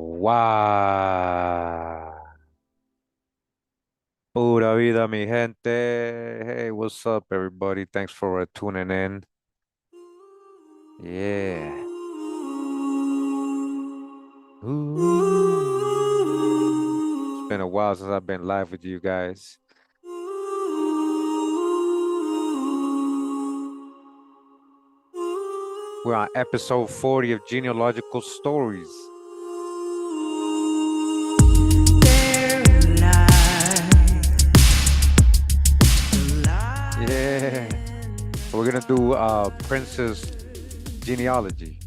Wow. Pura vida, mi gente. Hey, what's up, everybody? Thanks for tuning in. Yeah. Ooh. It's been a while since I've been live with you guys. We're on episode 40 of Genealogical Stories. Yeah. So we're gonna do Prince's genealogy.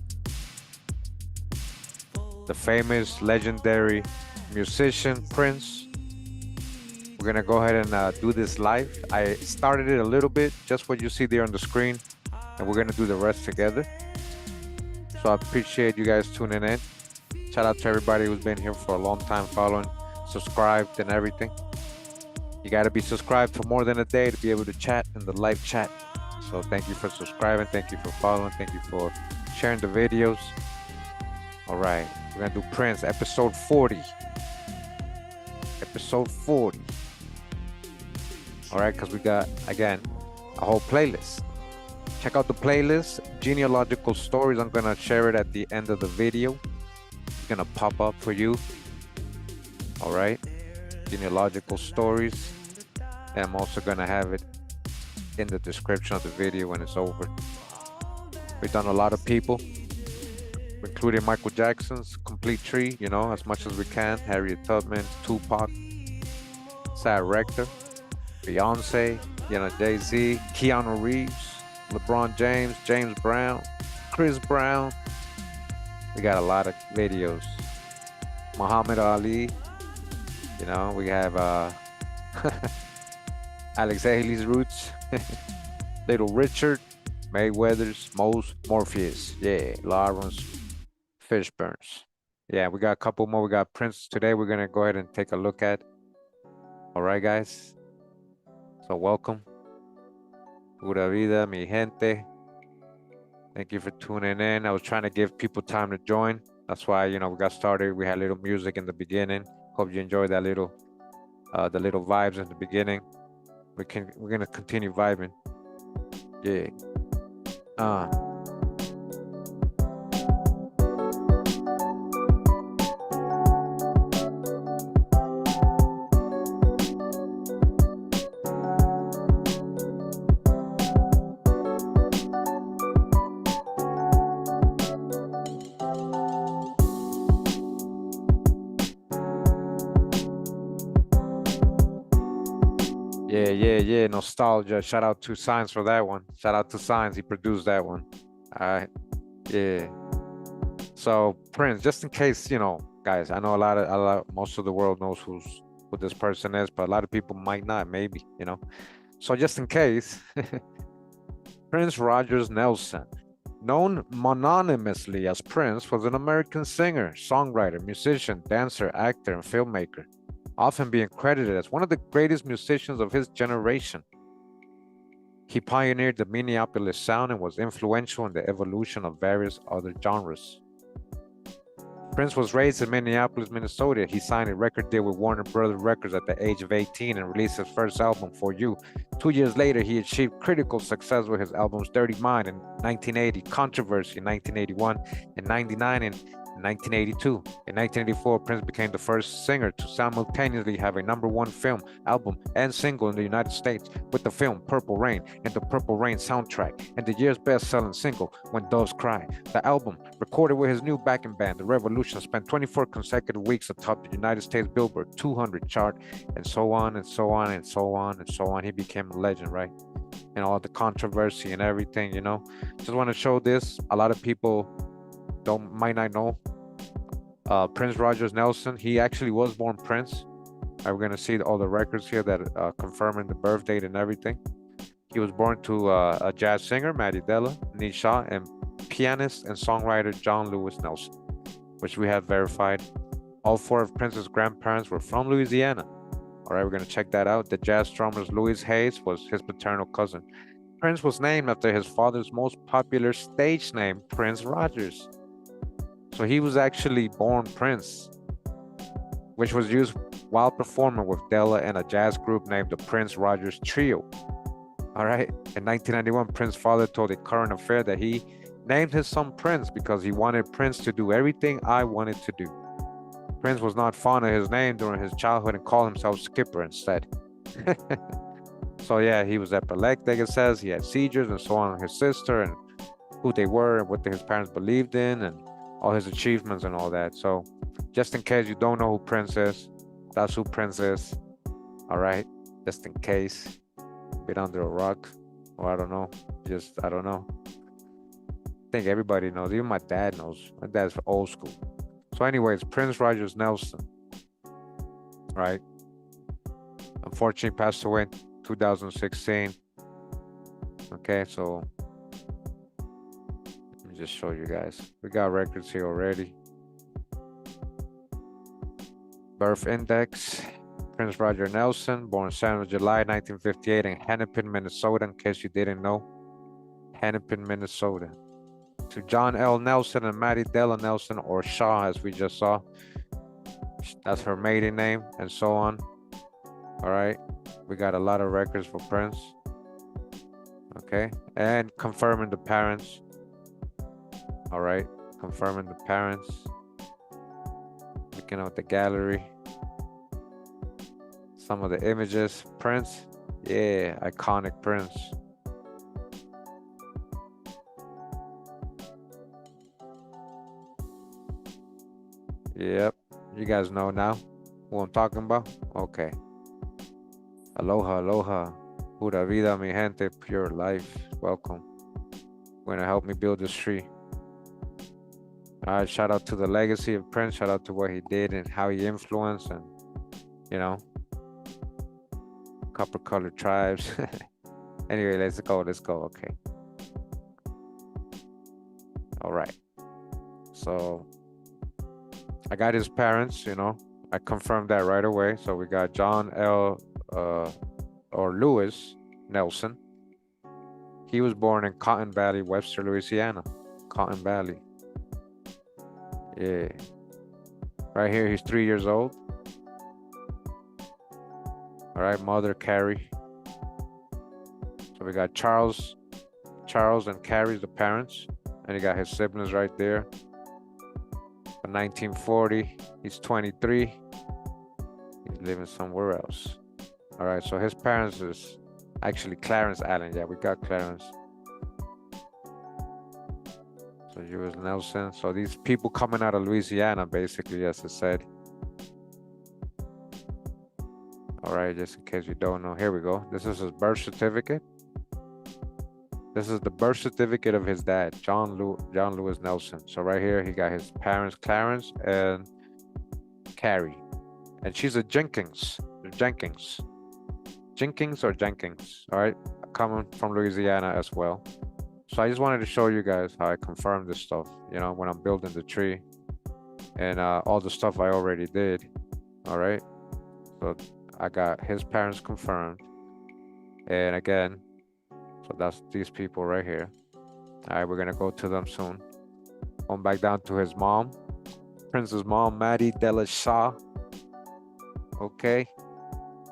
The famous, legendary musician Prince. We're gonna go ahead and do this live. I started it a little bit, just what you see there on the screen, and we're gonna do the rest together. So I appreciate you guys tuning in. Shout out to everybody who's been here for a long time, following, subscribed, and everything. You got to be subscribed for more than a day to be able to chat in the live chat. So thank you for subscribing, thank you for following, thank you for sharing the videos. All right, we're gonna do Prince, episode 40. Episode 40. All right, because we got, again, a whole playlist. Check out the playlist, Genealogical Stories. I'm gonna share it at the end of the video. It's gonna pop up for you. All right, Genealogical Stories. And I'm also gonna have it in the description of the video when it's over. We've done a lot of people, including Michael Jackson's Complete Tree, you know, as much as we can. Harriet Tubman, Tupac, Sad Rector, Beyonce, you know, Jay-Z, Keanu Reeves, LeBron James, James Brown, Chris Brown. We got a lot of videos. Muhammad Ali, you know, we have Alex Haley's Roots, Little Richard, Mayweather's, Morpheus, yeah, Lawrence Fishburne's. Yeah, we got a couple more. We got Prince today. We're gonna go ahead and take a look at. All right, guys. So welcome. Pura vida, mi gente. Thank you for tuning in. I was trying to give people time to join. That's why, you know, we got started. We had little music in the beginning. Hope you enjoyed that little, the little vibes in the beginning. We're gonna continue vibing. Yeah. Yeah, nostalgia. Shout out to Science for that one. Shout out to Science, he produced that one. All right, yeah. So Prince, just in case, you know, guys, I know most of the world knows who this person is, but a lot of people might not, maybe, you know. So just in case, Prince Rogers Nelson, known mononymously as Prince, was an American singer, songwriter, musician, dancer, actor, and filmmaker, often being credited as one of the greatest musicians of his generation. He pioneered the Minneapolis sound and was influential in the evolution of various other genres. Prince was raised in Minneapolis, Minnesota. He signed a record deal with Warner Brothers Records at the age of 18 and released his first album, For You. 2 years later, he achieved critical success with his albums Dirty Mind in 1980, Controversy in 1981, and 99 in 1982. In 1984, Prince became the first singer to simultaneously have a #1 film, album, and single in the United States with the film Purple Rain and the Purple Rain soundtrack, and the year's best-selling single, When Doves Cry. The album, recorded with his new backing band, The Revolution, spent 24 consecutive weeks atop the United States Billboard 200 chart, and so on and so on and so on and so on. He became a legend, right? And all the controversy and everything, you know. Just want to show this. A lot of people might not know. Prince Rogers Nelson, he actually was born Prince. We're going to see all the records here that confirming the birth date and everything. He was born to a jazz singer, Maddie Della, Nisha, and pianist and songwriter John Lewis Nelson, which we have verified. All 4 of Prince's grandparents were from Louisiana. All right, we're going to check that out. The jazz drummer Louis Hayes was his paternal cousin. Prince was named after his father's most popular stage name, Prince Rogers. So he was actually born Prince, which was used while performing with Della and a jazz group named the Prince Rogers Trio. All right. In 1991, Prince's father told a current affair that he named his son Prince because he wanted Prince to do everything I wanted to do. Prince was not fond of his name during his childhood and called himself Skipper instead. So yeah, he was epileptic, it says. He had seizures and so on. His sister and who they were and what his parents believed in and all his achievements and all that. So just in case you don't know who Prince is, that's who Prince is. All right. Just in case. Been under a rock. Or I don't know. I don't know. I think everybody knows. Even my dad knows. My dad's old school. So anyways, Prince Rogers Nelson. Right. Unfortunately passed away in 2016. Okay, so let me just show you guys. We got records here already. Birth index. Prince Roger Nelson, born 7th of July, 1958 in Hennepin, Minnesota, in case you didn't know. Hennepin, Minnesota. To John L. Nelson and Maddie Della Nelson, or Shaw, as we just saw. That's her maiden name, and so on. All right. We got a lot of records for Prince. Okay. And confirming the parents. All right. Confirming the parents. Looking at the gallery. Some of the images. Prince. Yeah. Iconic Prince. Yep. You guys know now who I'm talking about? Okay. Aloha, aloha. Pura vida, mi gente. Pure life. Welcome. Going to help me build this tree. All right. Shout out to the legacy of Prince. Shout out to what he did and how he influenced and, you know, copper colored tribes. Anyway, let's go. Okay. All right. So I got his parents, you know, I confirmed that right away. So we got John L. or Lewis Nelson. He was born in Cotton Valley, Webster, Louisiana. Cotton Valley. Yeah. Right here, he's 3 years old. All right, mother Carrie. So we got Charles and Carrie's the parents. And you got his siblings right there. In 1940, he's 23. He's living somewhere else. All right, so his parents is actually Clarence Allen. Yeah, we got Clarence. So U.S. Nelson. So these people coming out of Louisiana, basically, as I said. All right, just in case you don't know, here we go. This is his birth certificate. This is the birth certificate of his dad, John Lewis Nelson. So right here, he got his parents, Clarence and Carrie. And she's a Jenkins. Jenkins or Jenkins, all right? Coming from Louisiana as well. So I just wanted to show you guys how I confirm this stuff, you know, when I'm building the tree and all the stuff I already did, all right? So I got his parents confirmed. And again, so that's these people right here. All right, we're gonna go to them soon. Going back down to his mom, Prince's mom, Maddie Della Shaw. Okay,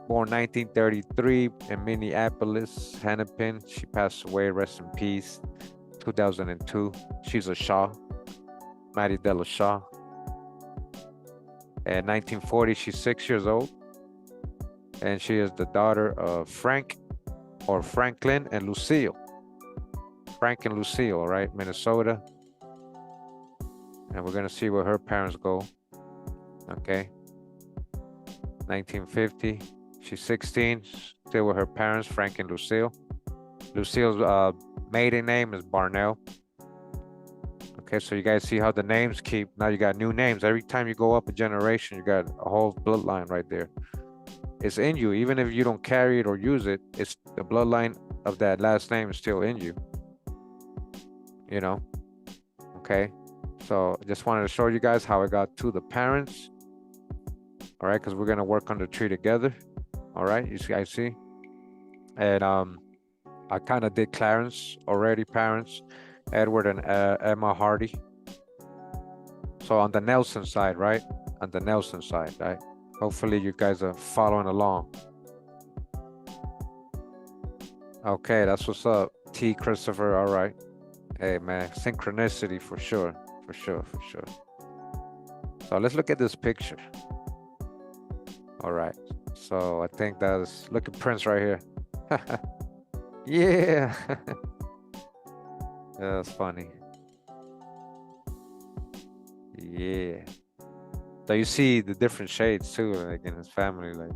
born 1933 in Minneapolis, Hennepin. She passed away, rest in peace, 2002. She's a Shaw, Maddie Della Shaw. In 1940, she's 6 years old. And she is the daughter of Frank or Franklin and Lucille. Frank and Lucille, right? Minnesota. And we're gonna see where her parents go. Okay. 1950. She's 16, still with her parents, Frank and Lucille. Lucille's maiden name is Barnell. Okay, so you guys see how the names keep, now you got new names. Every time you go up a generation, you got a whole bloodline right there. It's in you, even if you don't carry it or use it, it's the bloodline of that last name is still in you. You know, okay? So I just wanted to show you guys how I got to the parents. All right, because we're gonna work on the tree together. All right, you guys see? And I kind of did Clarence already, parents, Edward and Emma Hardy. So on the Nelson side, right? On the Nelson side, right? Hopefully you guys are following along. Okay, that's what's up. T. Christopher, all right. Hey, man, synchronicity for sure, for sure, for sure. So let's look at this picture. All right. So I think that's, look at Prince right here. Yeah. That's funny. Yeah. So you see the different shades too, like in his family, like.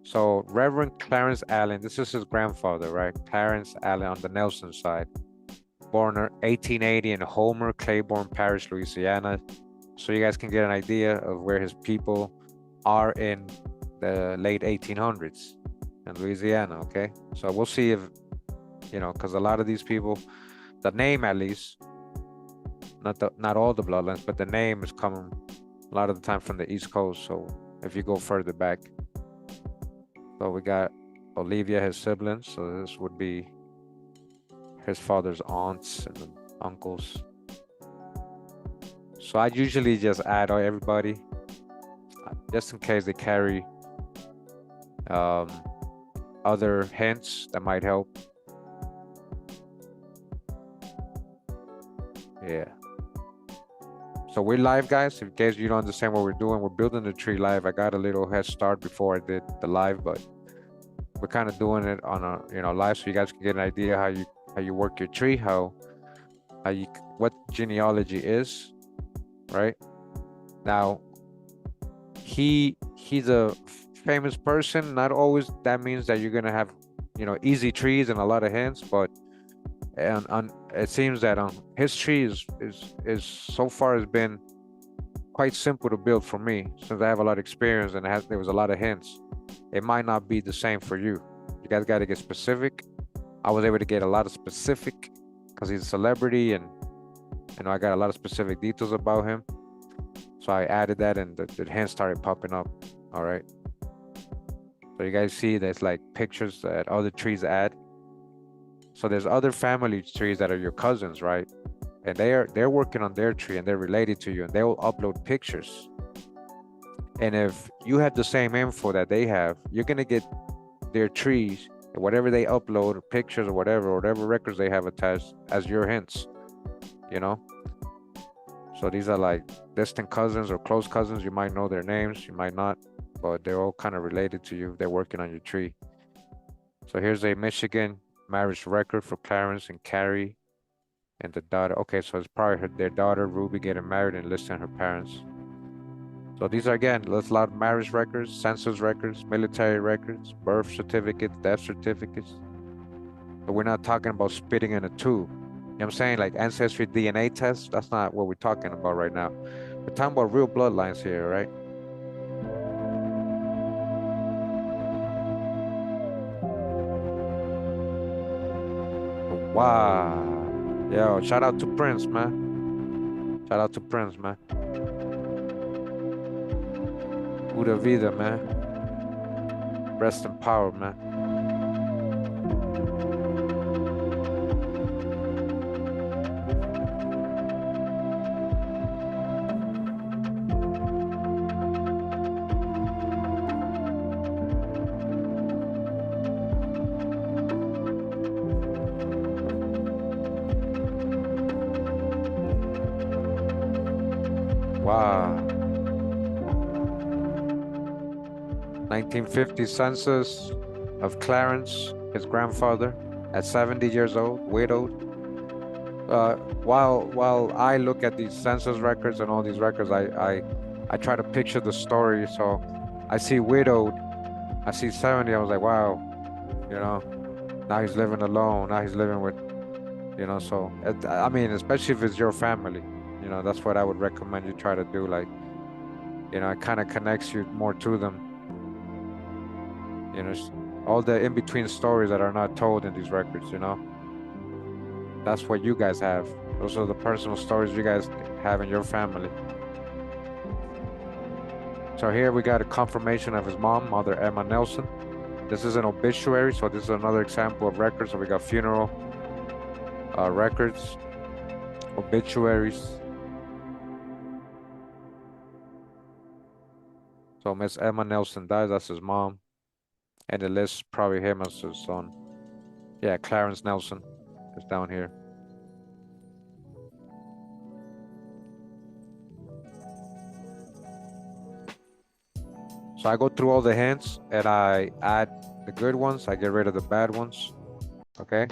So Reverend Clarence Allen, this is his grandfather, right? Clarence Allen on the Nelson side, born 1880 in Homer, Claiborne Parish, Louisiana. So you guys can get an idea of where his people are in the late 1800s in Louisiana, okay? So we'll see if, you know, because a lot of these people, the name at least, not all the bloodlines, but the name is coming a lot of the time from the East Coast. So if you go further back, so we got Olivia, his siblings. So this would be his father's aunts and uncles. So I usually just add everybody, just in case they carry other hints that might help. Yeah. So we're live, guys. In case you don't understand what we're doing, we're building the tree live. I got a little head start before I did the live, but we're kind of doing it on a live, so you guys can get an idea how you work your tree, what genealogy is, right? Now, he's a famous person. Not always that means that you're gonna have easy trees and a lot of hints, but it seems that his tree is so far has been quite simple to build for me, since I have a lot of experience and there was a lot of hints. It might not be the same for you. You guys got to get specific. I was able to get a lot of specific because he's a celebrity, and I got a lot of specific details about him. So I added that, and the hints started popping up. All right. So you guys see there's like pictures that other trees add. So there's other family trees that are your cousins, right? And they're working on their tree and they're related to you, and they will upload pictures. And if you have the same info that they have, you're gonna get their trees, whatever they upload, or pictures or whatever records they have attached as your hints, So these are like distant cousins or close cousins. You might know their names, you might not, but they're all kind of related to you. They're working on your tree. So here's a Michigan marriage record for Clarence and Carrie and the daughter. Okay, so it's probably their daughter Ruby getting married and listing her parents. So these are, again, there's a lot of marriage records, census records, military records, birth certificates, death certificates. But we're not talking about spitting in a tube. You know what I'm saying? Like Ancestry DNA tests, that's not what we're talking about right now. We're talking about real bloodlines here, right? Wow. Yo, shout out to Prince, man. Shout out to Prince, man. Pura vida, man. Rest in power, man. Wow. 1950 census of Clarence, his grandfather, at 70 years old, widowed. While I look at these census records and all these records, I try to picture the story. So I see widowed, I see 70. I was like, wow, now he's living alone. Now he's living with, So I mean, especially if it's your family, that's what I would recommend you try to do. Like, it kind of connects you more to them. All the in-between stories that are not told in these records, that's what you guys have. Those are the personal stories you guys have in your family. So here we got a confirmation of his mom, Mother Emma Nelson. This is an obituary, so this is another example of records. So we got funeral records, obituaries. So Miss Emma Nelson dies, that's his mom. And the list probably him as his son. Yeah, Clarence Nelson is down here. So I go through all the hints and I add the good ones, I get rid of the bad ones. Okay.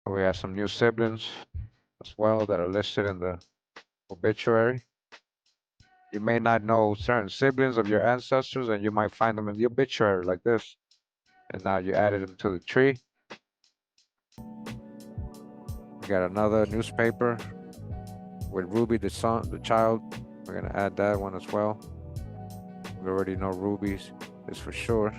We have some new siblings as well that are listed in the obituary. You may not know certain siblings of your ancestors, and you might find them in the obituary like this. And now you added them to the tree. We got another newspaper with Ruby, the son, the child. We're gonna add that one as well. We already know Ruby's is for sure.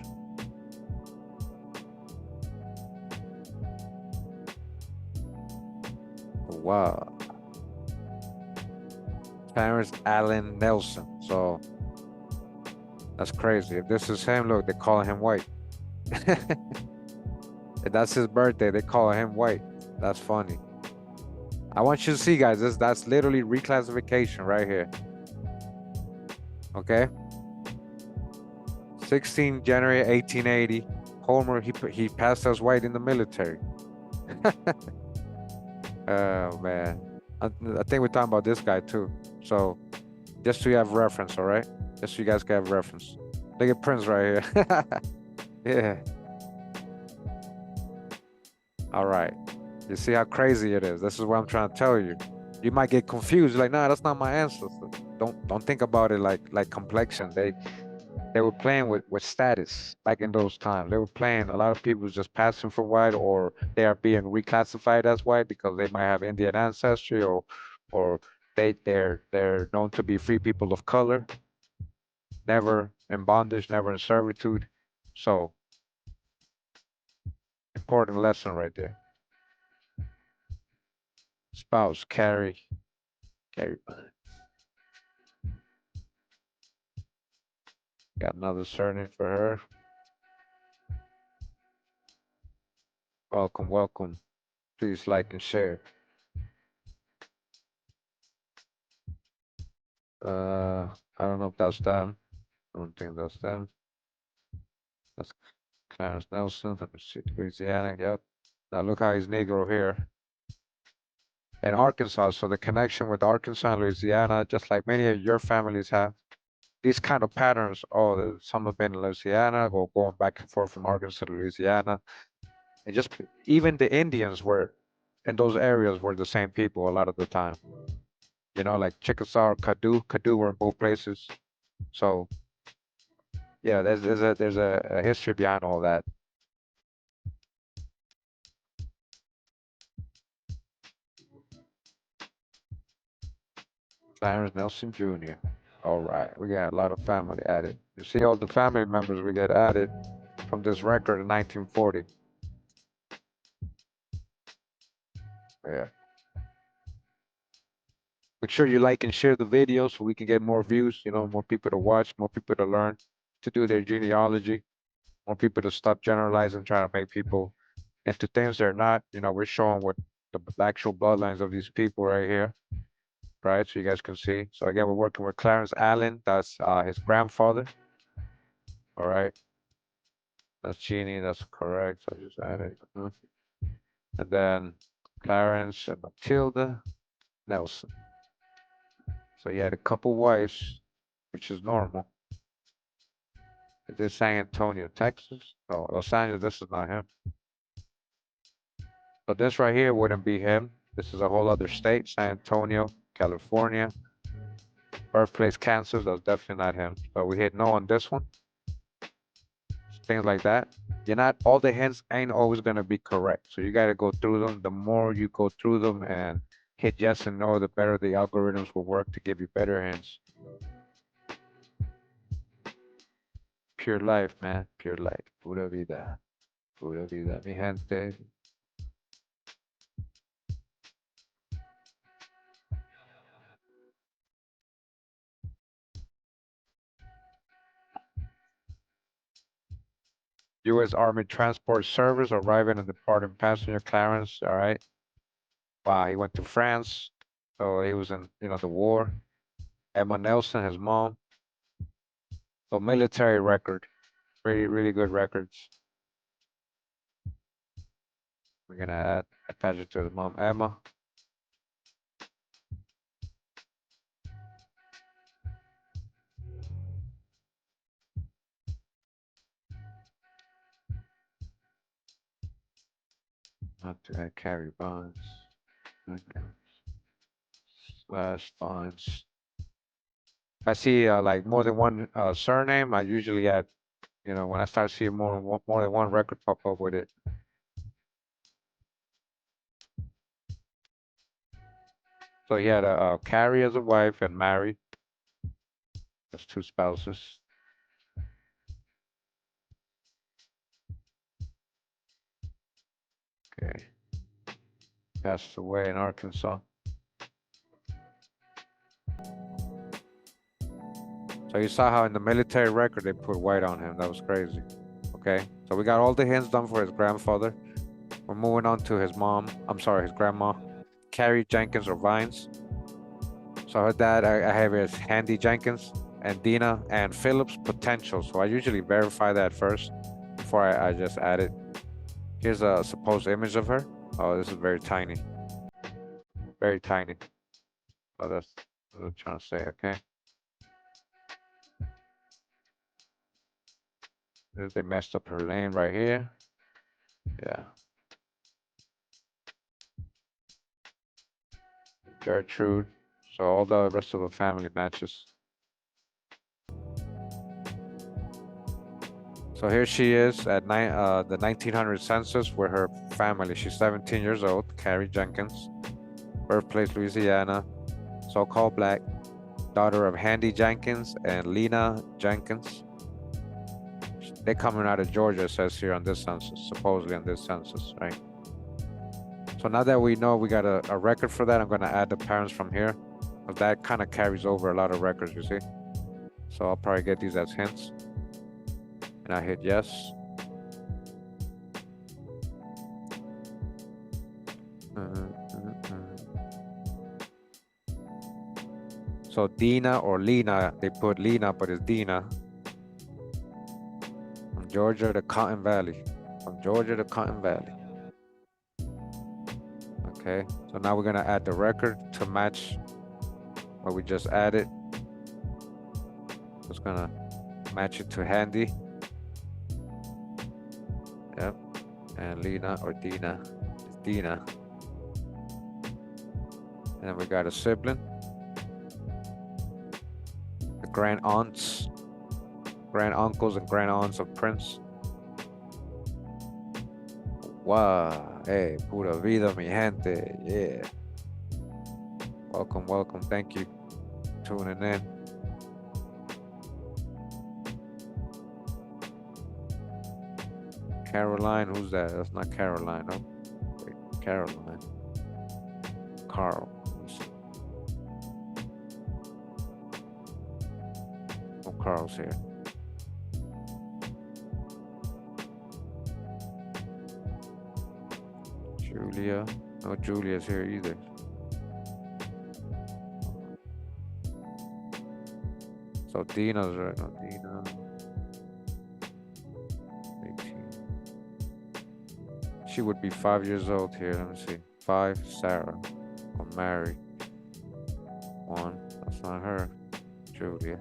Wow. Clarence Allen Nelson. So that's crazy. If this is him, look, they call him white. If that's his birthday, they call him white. That's funny. I want you to see, guys, that's literally reclassification right here. Okay. 16 January 1880. Homer, he passed as white in the military. Oh man. I think we're talking about this guy too. So just so you have reference, all right? Just so you guys can have reference. Look at Prince right here. Yeah. All right. You see how crazy it is. This is what I'm trying to tell you. You might get confused, like, nah, that's not my ancestor. Don't think about it like complexion. They were playing with status back in those times. They were playing. A lot of people was just passing for white, or they are being reclassified as white because they might have Indian ancestry, or they're known to be free people of color, never in bondage, never in servitude. So important lesson right there. Spouse Carrie. Got another surname for her. Welcome. Please like and share. I don't know if that's them. I don't think that's them. That's Clarence Nelson. Let me see. Louisiana. Yep. Now look how he's Negro here. And Arkansas. So the connection with Arkansas and Louisiana, just like many of your families have, these kind of patterns. Oh, some have been in Louisiana, or going back and forth from Arkansas to Louisiana. And just even the Indians were in those areas were the same people a lot of the time. You know, like Chickasaw, Caddo were in both places. So yeah, there's a history behind all that. Clarence Nelson Jr. All right, we got a lot of family added. You see all the family members we get added from this record in 1940. Yeah. Make sure you like and share the video so we can get more views, more people to watch, more people to learn to do their genealogy, more people to stop generalizing, trying to make people into things they're not. We're showing what the actual bloodlines of these people right here, right? So you guys can see. So again, we're working with Clarence Allen. That's his grandfather. All right. That's Jeannie. That's correct. So I just added. And then Clarence and Matilda Nelson. So he had a couple wives, which is normal. This is San Antonio, Texas. Oh, Los Angeles, this is not him. So this right here wouldn't be him. This is a whole other state, San Antonio, California. Birthplace Kansas, that's definitely not him. So we hit no on this one. Things like that. You're not, all the hints ain't always gonna be correct. So you gotta go through them. The more you go through them and hit yes and no, the better the algorithms will work to give you better hints. Pure life, man. Pure life. Pura vida. Pura vida, mi gente. U.S. Army Transport Service arriving and departing passenger Clarence. All right. Wow, he went to France. So he was in, the war. Emma Nelson, his mom. So military record. Really, really good records. We're gonna attach it to his mom, Emma. Not to add carry bonds. Okay. Slash bonds. If I see like more than one surname, I usually add, when I start seeing more than one record pop up with it. So he had a Carrie as a wife and married. That's two spouses. Okay. Passed away in Arkansas. So you saw how in the military record they put white on him. That was crazy. Okay. So we got all the hints done for his grandfather. We're moving on to his mom. I'm sorry, his grandma, Carrie Jenkins or Vines. So her dad, I have it as Handy Jenkins, and Dina and Phillips Potential. So I usually verify that first before I just add it. Here's a supposed image of her. Oh, this is very tiny. Very tiny. Oh, that's what I'm trying to say, okay? They messed up her name right here. Yeah. Gertrude. So all the rest of the family matches. So here she is at the 1900 census with her family. She's 17 years old, Carrie Jenkins, birthplace Louisiana, so-called black, daughter of Handy Jenkins and Lena Jenkins. They're coming out of Georgia, it says here on this census, supposedly on this census, right? So now that we know we got a record for that, I'm going to add the parents from here. Because that kind of carries over a lot of records, you see? So I'll probably get these as hints. And I hit yes. So Dina or Lena, they put Lena, but it's Dina. From Georgia to Cotton Valley. From Georgia to Cotton Valley. Okay, so now we're gonna add the record to match what we just added. Just gonna match it to Handy. Yep, and Lena or Dina. It's Dina. And then we got a sibling. The grand aunts, grand uncles and grand aunts of Prince. Wow, hey, pura vida, mi gente, yeah. Welcome, welcome, thank you for tuning in. Caroline, who's that? That's not Caroline, no. Wait, Caroline. Carl. No Carl's here. Julia. No Julia's here either. So Dina's right. No, Dina. 18. She would be 5 years old here. Let me see. 5, Sarah. Or Mary. 1. That's not her. Julia.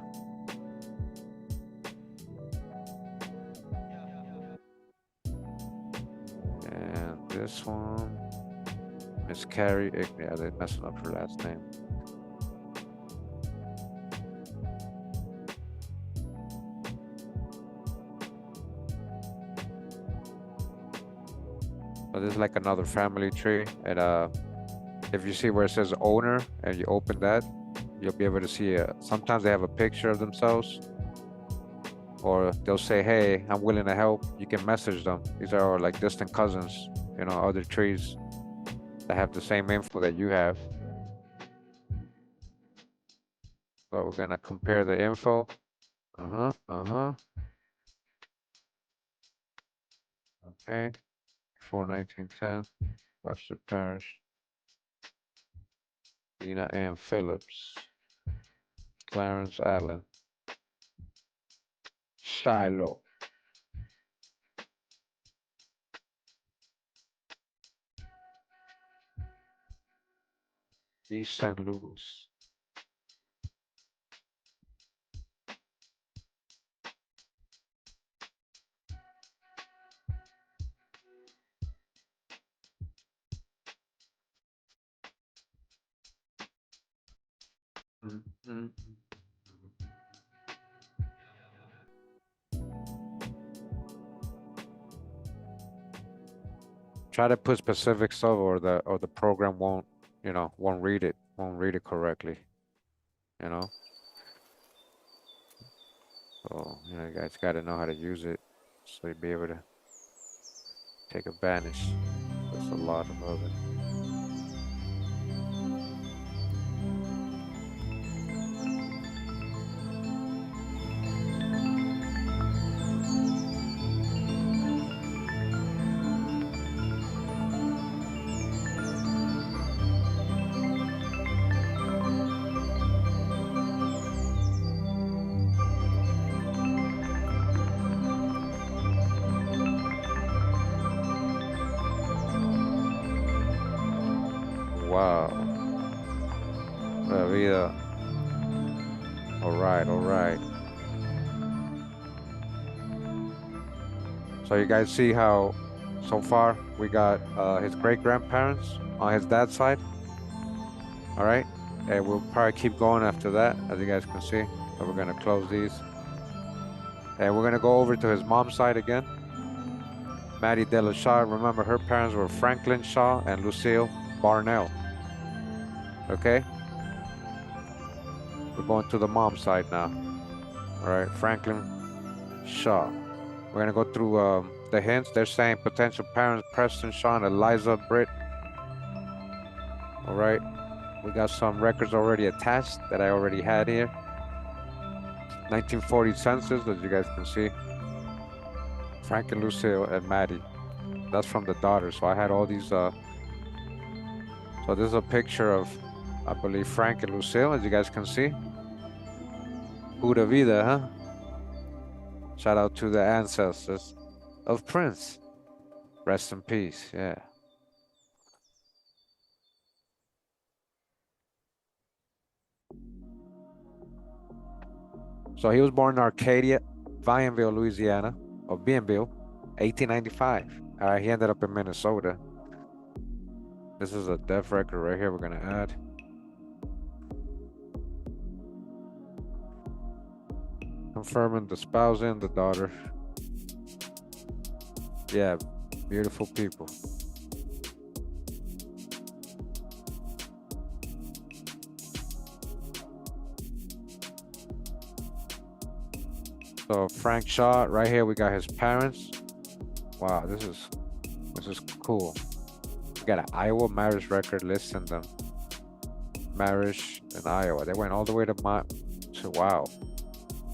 And this one. Miss Carrie. Yeah, they're messing up her last name. So this is like another family tree. And if you see where it says owner and you open that, you'll be able to see sometimes they have a picture of themselves, or they'll say, hey, I'm willing to help. You can message them. These are like distant cousins, other trees that have the same info that you have. So we're gonna compare the info. Okay. Before 1910, Webster Parish. Lena Ann Phillips, Clarence Allen, Shiloh, East St. Louis. Mhm. Try to put specific stuff or the program won't, won't read it correctly, you know. So, you guys got to know how to use it so you'll be able to take advantage. There's a lot of it. Wow. La vida. All right, all right. So you guys see how so far we got his great grandparents on his dad's side. All right. And we'll probably keep going after that, as you guys can see. So we're gonna close these. And we're gonna go over to his mom's side again. Maddie Della Shaw. Remember, her parents were Franklin Shaw and Lucille Barnell. Okay. We're going to the mom's side now. All right, Franklin Shaw. We're gonna go through the hints. They're saying potential parents: Preston Shaw and Eliza Britt. All right. We got some records already attached that I already had here. 1940 census, as you guys can see. Frank and Lucille and Maddie. That's from the daughter. So I had all these. So this is a picture of, I believe, Frank and Lucille, as you guys can see. Pura vida, huh? Shout out to the ancestors of Prince. Rest in peace, yeah. So he was born in Arcadia, Vionville, Louisiana, or Bienville, 1895. All right, he ended up in Minnesota. This is a death record right here we're gonna add. Confirming the spouse and the daughter. Yeah, beautiful people. So Frank Shaw, right here we got his parents. Wow, this is cool. We got an Iowa marriage record listing them. Marriage in Iowa. They went all the way to wow.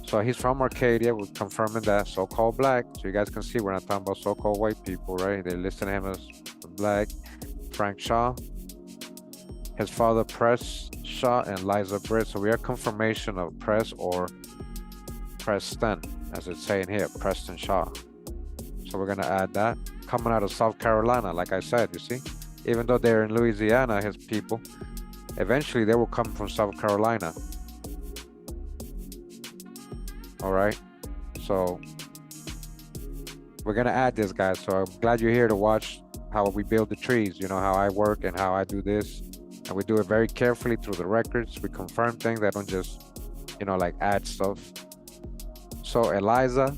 So he's from Arcadia. We're confirming that, so-called black. So you guys can see we're not talking about so-called white people, right? They're listing him as black. Frank Shaw. His father, Press Shaw, and Liza Britt. So we have confirmation of Press or Preston, as it's saying here, Preston Shaw. So we're gonna add that. Coming out of South Carolina, like I said, you see? Even though they're in Louisiana, his people, eventually they will come from South Carolina. All right, so we're gonna add this, guys. So I'm glad you're here to watch how we build the trees, how I work and how I do this. And we do it very carefully through the records. We confirm things. I don't just, like add stuff. So Eliza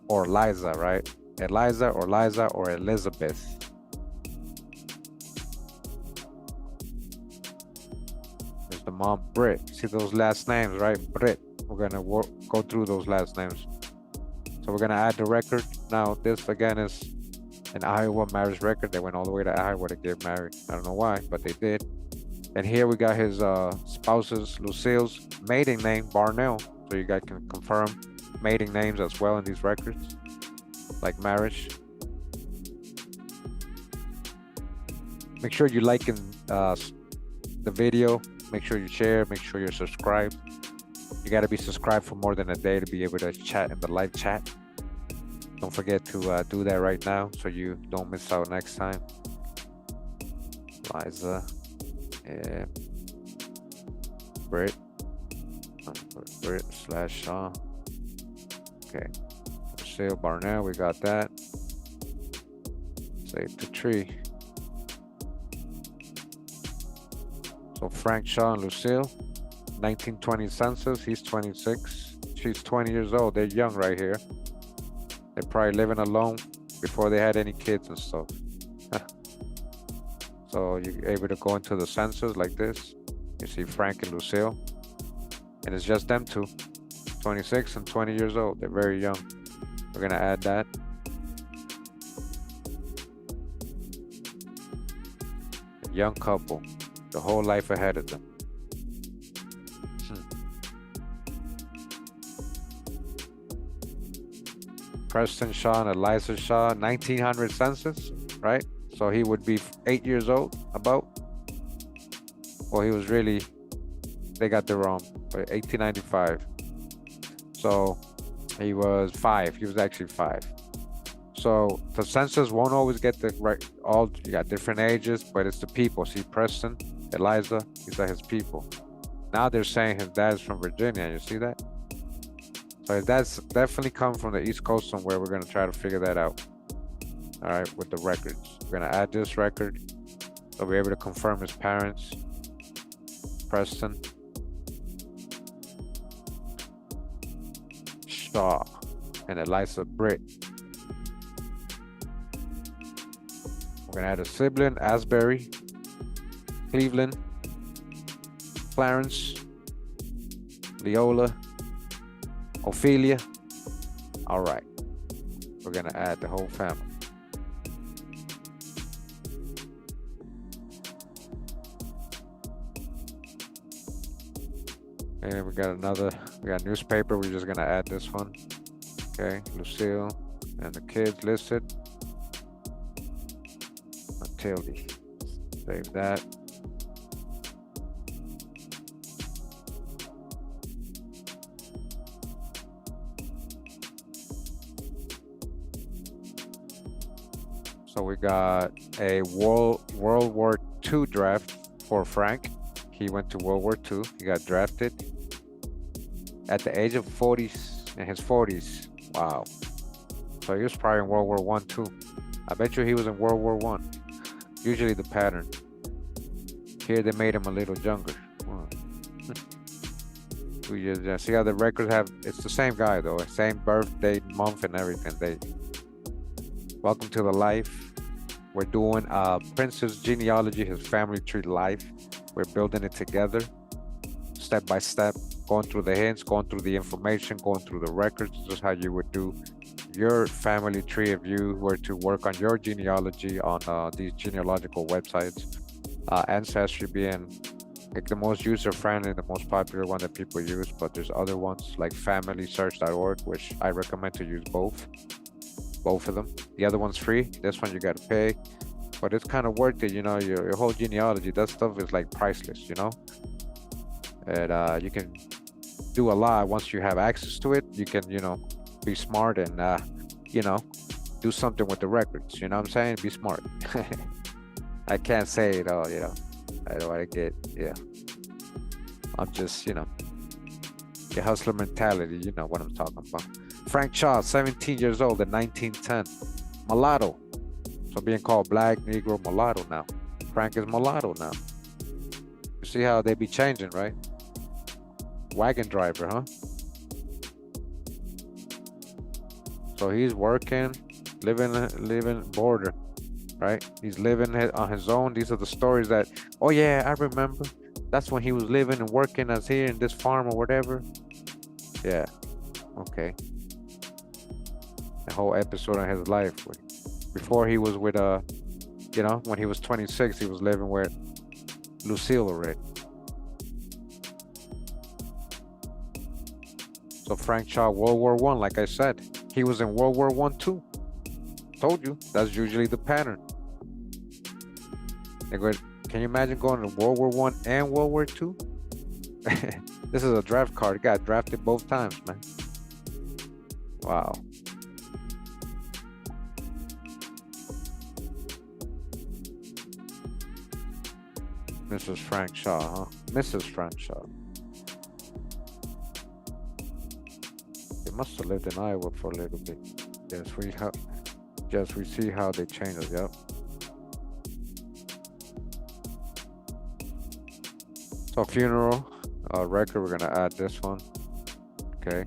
or Liza, right? Eliza or Liza or Elizabeth. There's the mom, Britt. See those last names, right? Britt. We're gonna go through those last names. So we're gonna add the record. Now this again is an Iowa marriage record. They went all the way to Iowa to get married. I don't know why, but they did. And here we got his spouse's, Lucille's maiden name, Barnell. So you guys can confirm maiden names as well in these records, like marriage. Make sure you like and the video, make sure you share, make sure you're subscribed. You got to be subscribed for more than a day to be able to chat in the live chat. Don't forget to do that right now so you don't miss out next time. Liza and Brit / Sean. Okay. Lucille Barnell, we got that. Save the tree. So Frank, Shaw, and Lucille, 1920 census. He's 26. She's 20 years old. They're young right here. They're probably living alone before they had any kids and stuff. So you're able to go into the census like this. You see Frank and Lucille. And it's just them two, 26 and 20 years old. They're very young. We're gonna add that. A young couple, the whole life ahead of them. Preston Shaw and Eliza Shaw, 1900 census, right? So he would be 8 years old, about. Well, he was really, they got the wrong, but 1895. So he was 5. He was actually 5. So the census won't always get the right, you got different ages, but it's the people. See, Preston, Eliza, these are his people. Now they're saying his dad's from Virginia. You see that? So his dad's definitely come from the East Coast somewhere. We're going to try to figure that out. All right, with the records. We're going to add this record. So we're able to confirm his parents. Preston Shaw and Eliza Britt. We're going to add a sibling, Asbury, Cleveland, Clarence, Leola, Ophelia. All right. We're going to add the whole family. And we got newspaper. We're just going to add this one. Okay. Lucille and the kids listed. Matilde. Save that. So we got a World War II draft for Frank. He went to World War II. He got drafted at the age of 40s, in his 40s. Wow. So he was probably in World War I too. I bet you he was in World War I. Usually the pattern. Here they made him a little younger. 2 years. Yeah. See how the records have, it's the same guy though. Same birthday, month and everything. Welcome to the life. We're doing Prince's genealogy, his family tree life. We're building it together, step by step, going through the hints, going through the information, going through the records. This is how you would do your family tree if you were to work on your genealogy on these genealogical websites. Ancestry being like the most user-friendly, the most popular one that people use, but there's other ones like familysearch.org, which I recommend to use both of them. The other one's free. This one you got to pay, but it's kind of worth it. You know, your whole genealogy, that stuff is like priceless, you know. And you can do a lot once you have access to it. You can, you know, be smart and you know, do something with the records. You know what I'm saying? Be smart. I can't say it all, you know. I don't want to get, yeah. I'm just, you know, your hustler mentality. You know what I'm talking about. Frank Shaw, 17 years old in 1910. Mulatto. So being called black, Negro, mulatto now. Frank is mulatto now. You see how they be changing, right? Wagon driver, huh? So he's working, living border, right? He's living on his own. These are the stories that, oh yeah, I remember. That's when he was living and working as here in this farm or whatever. Yeah, okay. The whole episode of his life. Before he was with, you know, when he was 26, he was living with Lucille already. So Frank Shaw, World War I, like I said, he was in World War I too. Told you, that's usually the pattern. They go Can you imagine going to World War One and World War Two? This is a draft card. Got drafted both times, man. Wow. Mrs. Frank Shaw, huh? Mrs. Frank Shaw. They must have lived in Iowa for a little bit. Yes, we see how they changed it. Yep. So funeral record. We're gonna add this one. Okay.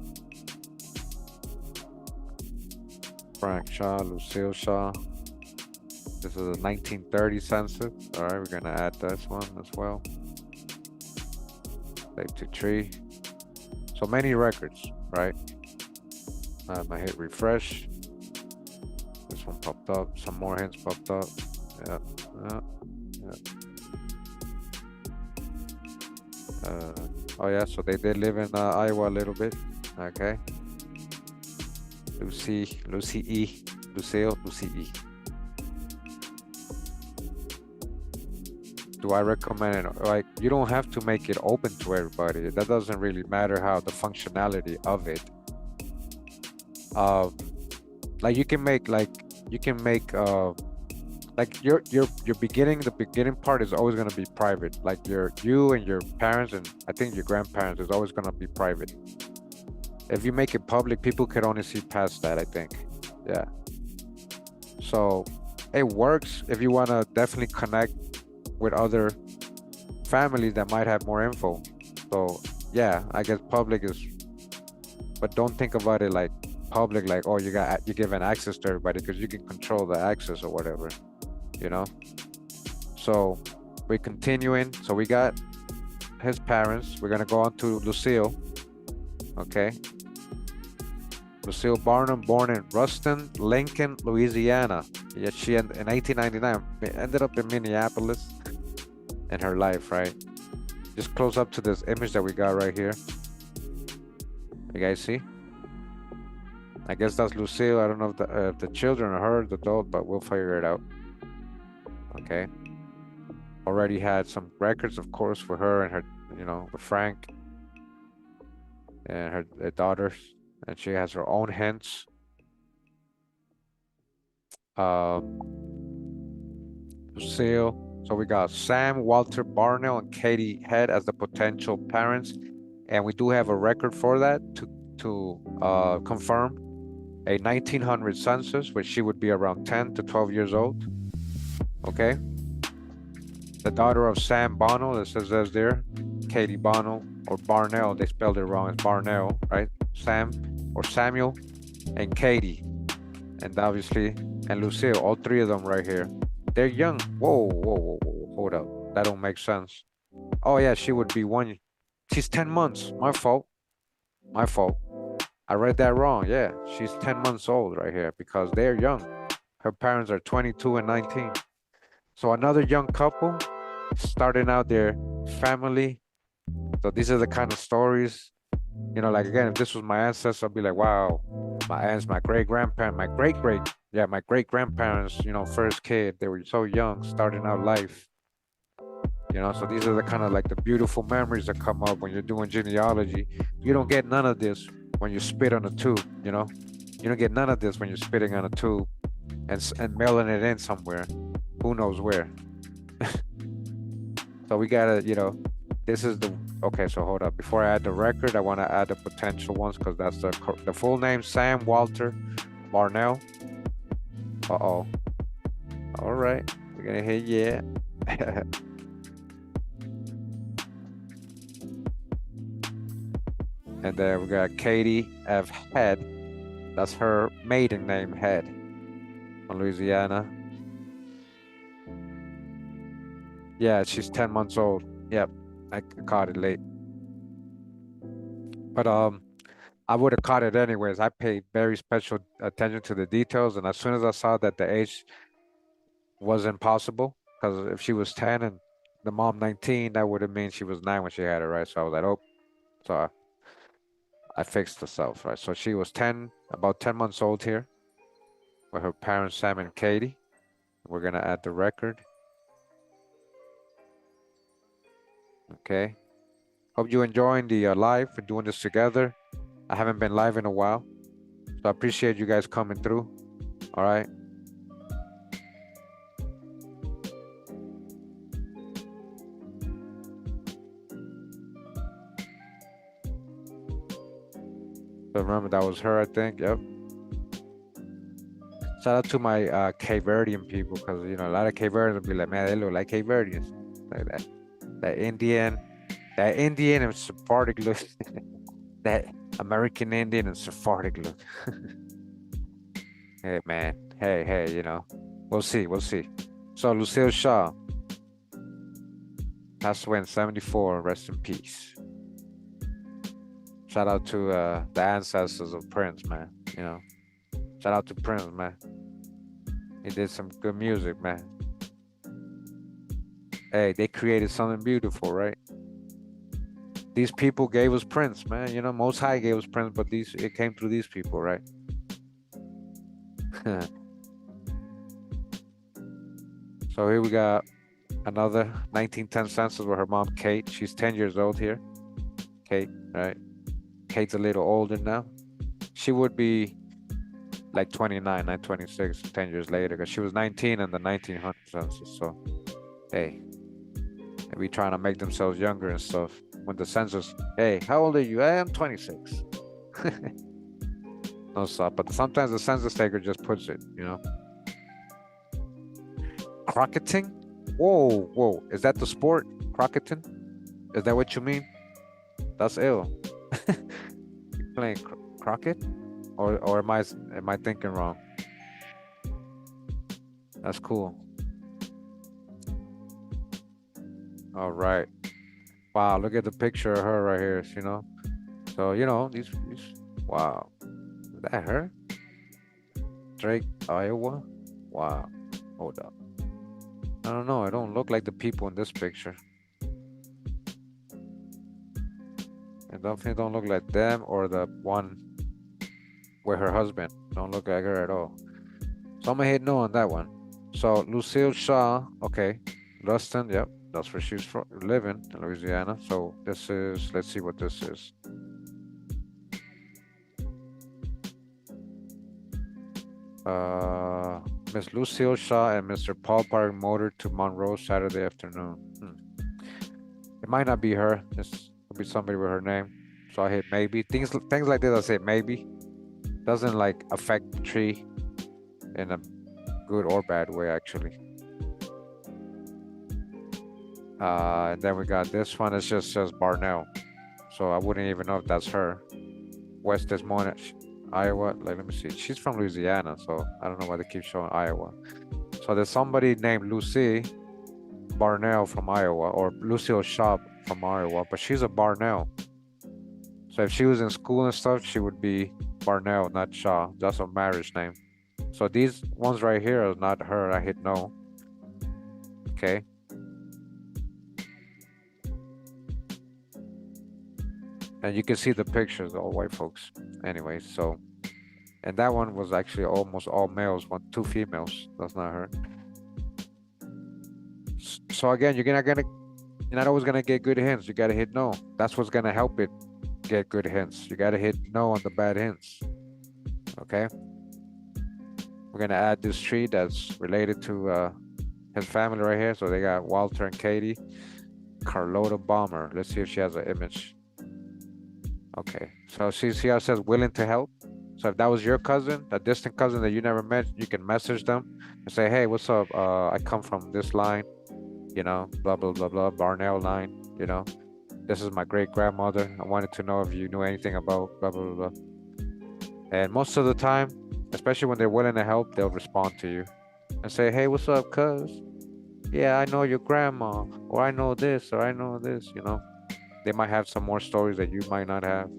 Frank Shaw, Lucille Shaw. This is a 1930 census. All right, we're gonna add this one as well. Slave to tree. So many records, right? I'm gonna hit refresh. This one popped up. Some more hints popped up. Yep. Oh yeah, so they did live in Iowa a little bit. Okay. Lucille E. Do I recommend it? Like, you don't have to make it open to everybody. That doesn't really matter how the functionality of it. Like you can make like your beginning. The beginning part is always gonna be private. Like you and your parents and I think your grandparents is always gonna be private. If you make it public, people can only see past that, I think. Yeah. So it works if you want to definitely connect with other families that might have more info. So yeah, I guess public is, but don't think about it like public, like, oh, you're giving access to everybody, because you can control the access or whatever, you know? So we're continuing. So we got his parents. We're gonna go on to Lucille. Okay. Lucille Barnum, born in Ruston, Lincoln, Louisiana. Yet she, in 1899, ended up in Minneapolis in her life, right? Just close up to this image that we got right here. You guys see? I guess that's Lucille. I don't know if the children are her, the adult, but we'll figure it out. Okay. Already had some records, of course, for her and her, with Frank and her daughters. And she has her own hints. Lucille. So we got Sam, Walter, Barnell, and Katie Head as the potential parents. And we do have a record for that to confirm a 1900 census, which she would be around 10 to 12 years old. Okay. The daughter of Sam Bonnell, it says there, Katie Bonnell, or Barnell, they spelled it wrong, it's Barnell, right? Sam or Samuel and Katie, and obviously, and Lucille, all three of them right here. They're young. Whoa, hold up. That don't make sense. Oh yeah, she would be one. She's 10 months. My fault. I read that wrong. Yeah, she's 10 months old right here because they're young. Her parents are 22 and 19. So another young couple starting out their family. So these are the kind of stories, like, again, if this was my ancestor, I'd be like, wow, my great-grandparents, my great-grandparents, first kid, they were so young, starting out life. So these are the kind of like the beautiful memories that come up when you're doing genealogy. You don't get none of this when you spit on a tube, You don't get none of this when you're spitting on a tube and mailing it in somewhere. Who knows where? So we gotta, this is okay, so hold up. Before I add the record, I want to add the potential ones because that's the full name, Sam Walter Barnell. Uh-oh. All right. We're going to hit yeah. And then we got Katie F. Head. That's her maiden name, Head, from Louisiana. Yeah, she's 10 months old. Yep, I caught it late. But I would have caught it anyways. I paid very special attention to the details, and as soon as I saw that the age wasn't possible, because if she was 10 and the mom 19, that would have meant she was 9 when she had it, right? So I was like, oh, so I fixed herself, right? So she was about 10 months old here with her parents, Sam and Katie. We're gonna add the record. Okay. Hope you enjoying the live and doing this together. I haven't been live in a while, so I appreciate you guys coming through. All right. So remember that was her, I think. Yep. Shout out to my Cape Verdean people, because a lot of Cape Verdeans will be like, man, they look like Cape Verdeans. Like that. That Indian, that Indian and Sephardic look. That American Indian and Sephardic look. Hey man. Hey, We'll see, we'll see. So Lucille Shaw passed away in 74. Rest in peace. Shout out to the ancestors of Prince, man. Shout out to Prince, man. He did some good music, man. Hey, they created something beautiful, right? These people gave us Prince, man. Most High gave us Prince, but it came through these people, right? So here we got another 1910 census with her mom, Kate. She's 10 years old here. Kate, right? Kate's a little older now. She would be like 29, not 26, 10 years later, because she was 19 in the 1900 census. So, hey, they be trying to make themselves younger and stuff. When the census, hey, how old are you? I am 26. No stop, but sometimes the census taker just puts it. Crocketing? Whoa. Is that the sport? Crocketing? Is that what you mean? That's ill. You playing croquet? Or am I thinking wrong? That's cool. All right. Wow, look at the picture of her right here, So, these wow. Is that her? Drake, Iowa? Wow. Hold up. I don't know. I don't look like the people in this picture. I definitely don't look like them or the one with her husband. Don't look like her at all. So I'm gonna hit no on that one. So Lucille Shaw, okay. Luston, yep. That's where she's from, living in Louisiana. So this is, let's see what this is. Miss Lucille Shaw and Mr. Paul Park motored to Monroe Saturday afternoon. It might not be her. This could be somebody with her name. So I hit maybe. Things like this, I say maybe. Doesn't like affect the tree in a good or bad way, actually. And then we got this one. It's just says Barnell. So I wouldn't even know if that's her. West Des Moines, Iowa. Like, let me see. She's from Louisiana, so I don't know why they keep showing Iowa. So there's somebody named Lucy Barnell from Iowa, or Lucille Shaw from Iowa, but she's a Barnell. So if she was in school and stuff, she would be Barnell, not Shaw. That's a marriage name. So these ones right here are not her. I hit no. Okay. And you can see the pictures, all white folks. Anyway, so, and that one was actually almost all males, two females. That's not her. So again, you're not always gonna get good hints. You gotta hit no. That's what's gonna help it get good hints. You gotta hit no on the bad hints. Okay. We're gonna add this tree that's related to his family right here. So they got Walter and Katie, Carlota Bomber. Let's see if she has an image. Okay, so see how it says willing to help. So if that was your cousin, a distant cousin that you never met, you can message them and say, hey, what's up? I come from this line, blah blah blah blah, Barnell line. This is my great grandmother. I wanted to know if you knew anything about blah blah blah blah. And most of the time, especially when they're willing to help, they'll respond to you and say, hey, what's up, cuz? Yeah, I know your grandma, or I know this, or I know this. They might have some more stories that you might not have.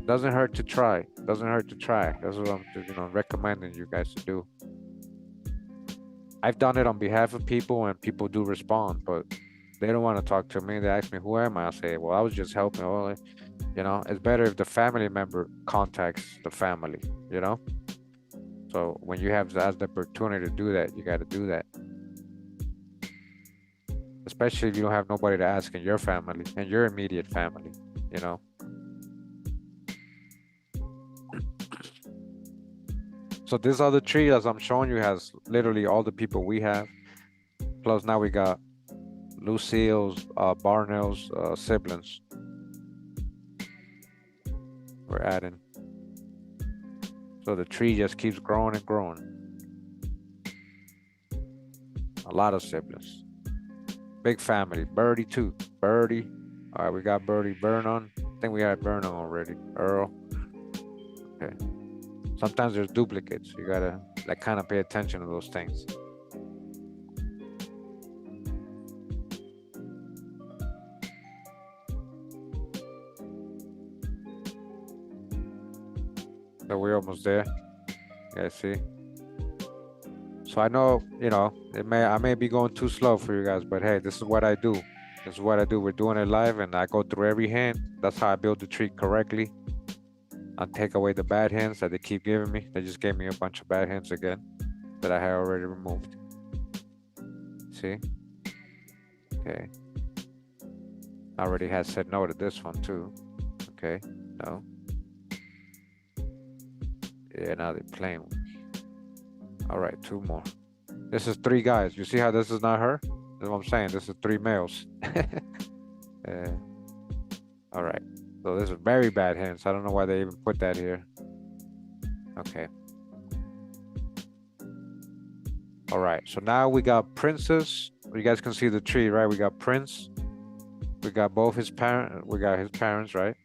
Doesn't hurt to try. Doesn't hurt to try. That's what I'm recommending you guys to do. I've done it on behalf of people, and people do respond, but they don't want to talk to me. They ask me, who am I? I say, well, I was just helping. Well, it's better if the family member contacts the family. So when you have the opportunity to do that, you got to do that. especially if you don't have nobody to ask in your family and your immediate family, you know. So this other tree, as I'm showing you, has literally all the people we have. Plus now we got Lucille's, Barnell's siblings. We're adding. So the tree just keeps growing and growing. A lot of siblings. Big family. Birdie too. Birdie. All right, we got Birdie. Vernon. I think we had Vernon already. Earl. Okay. Sometimes there's duplicates. You gotta like kind of pay attention to those things. So we're almost there. You guys see? So I know, you know, I may be going too slow for you guys, but hey, this is what I do. This is what I do. We're doing it live, and I go through every hand. That's how I build the tree correctly. I take away the bad hands that they keep giving me. They just gave me a bunch of bad hands again that I had already removed. See? Okay. I already had said no to this one too. Okay, no. Yeah, now they're playing with me. All right, 2 more. This is 3 guys. You see how this is not her? That's what I'm saying. This is 3 males. All right. So this is very bad hands. I don't know why they even put that here. Okay. All right. So now we got princes. You guys can see the tree, right? We got Prince. We got both his parents. We got his parents, right?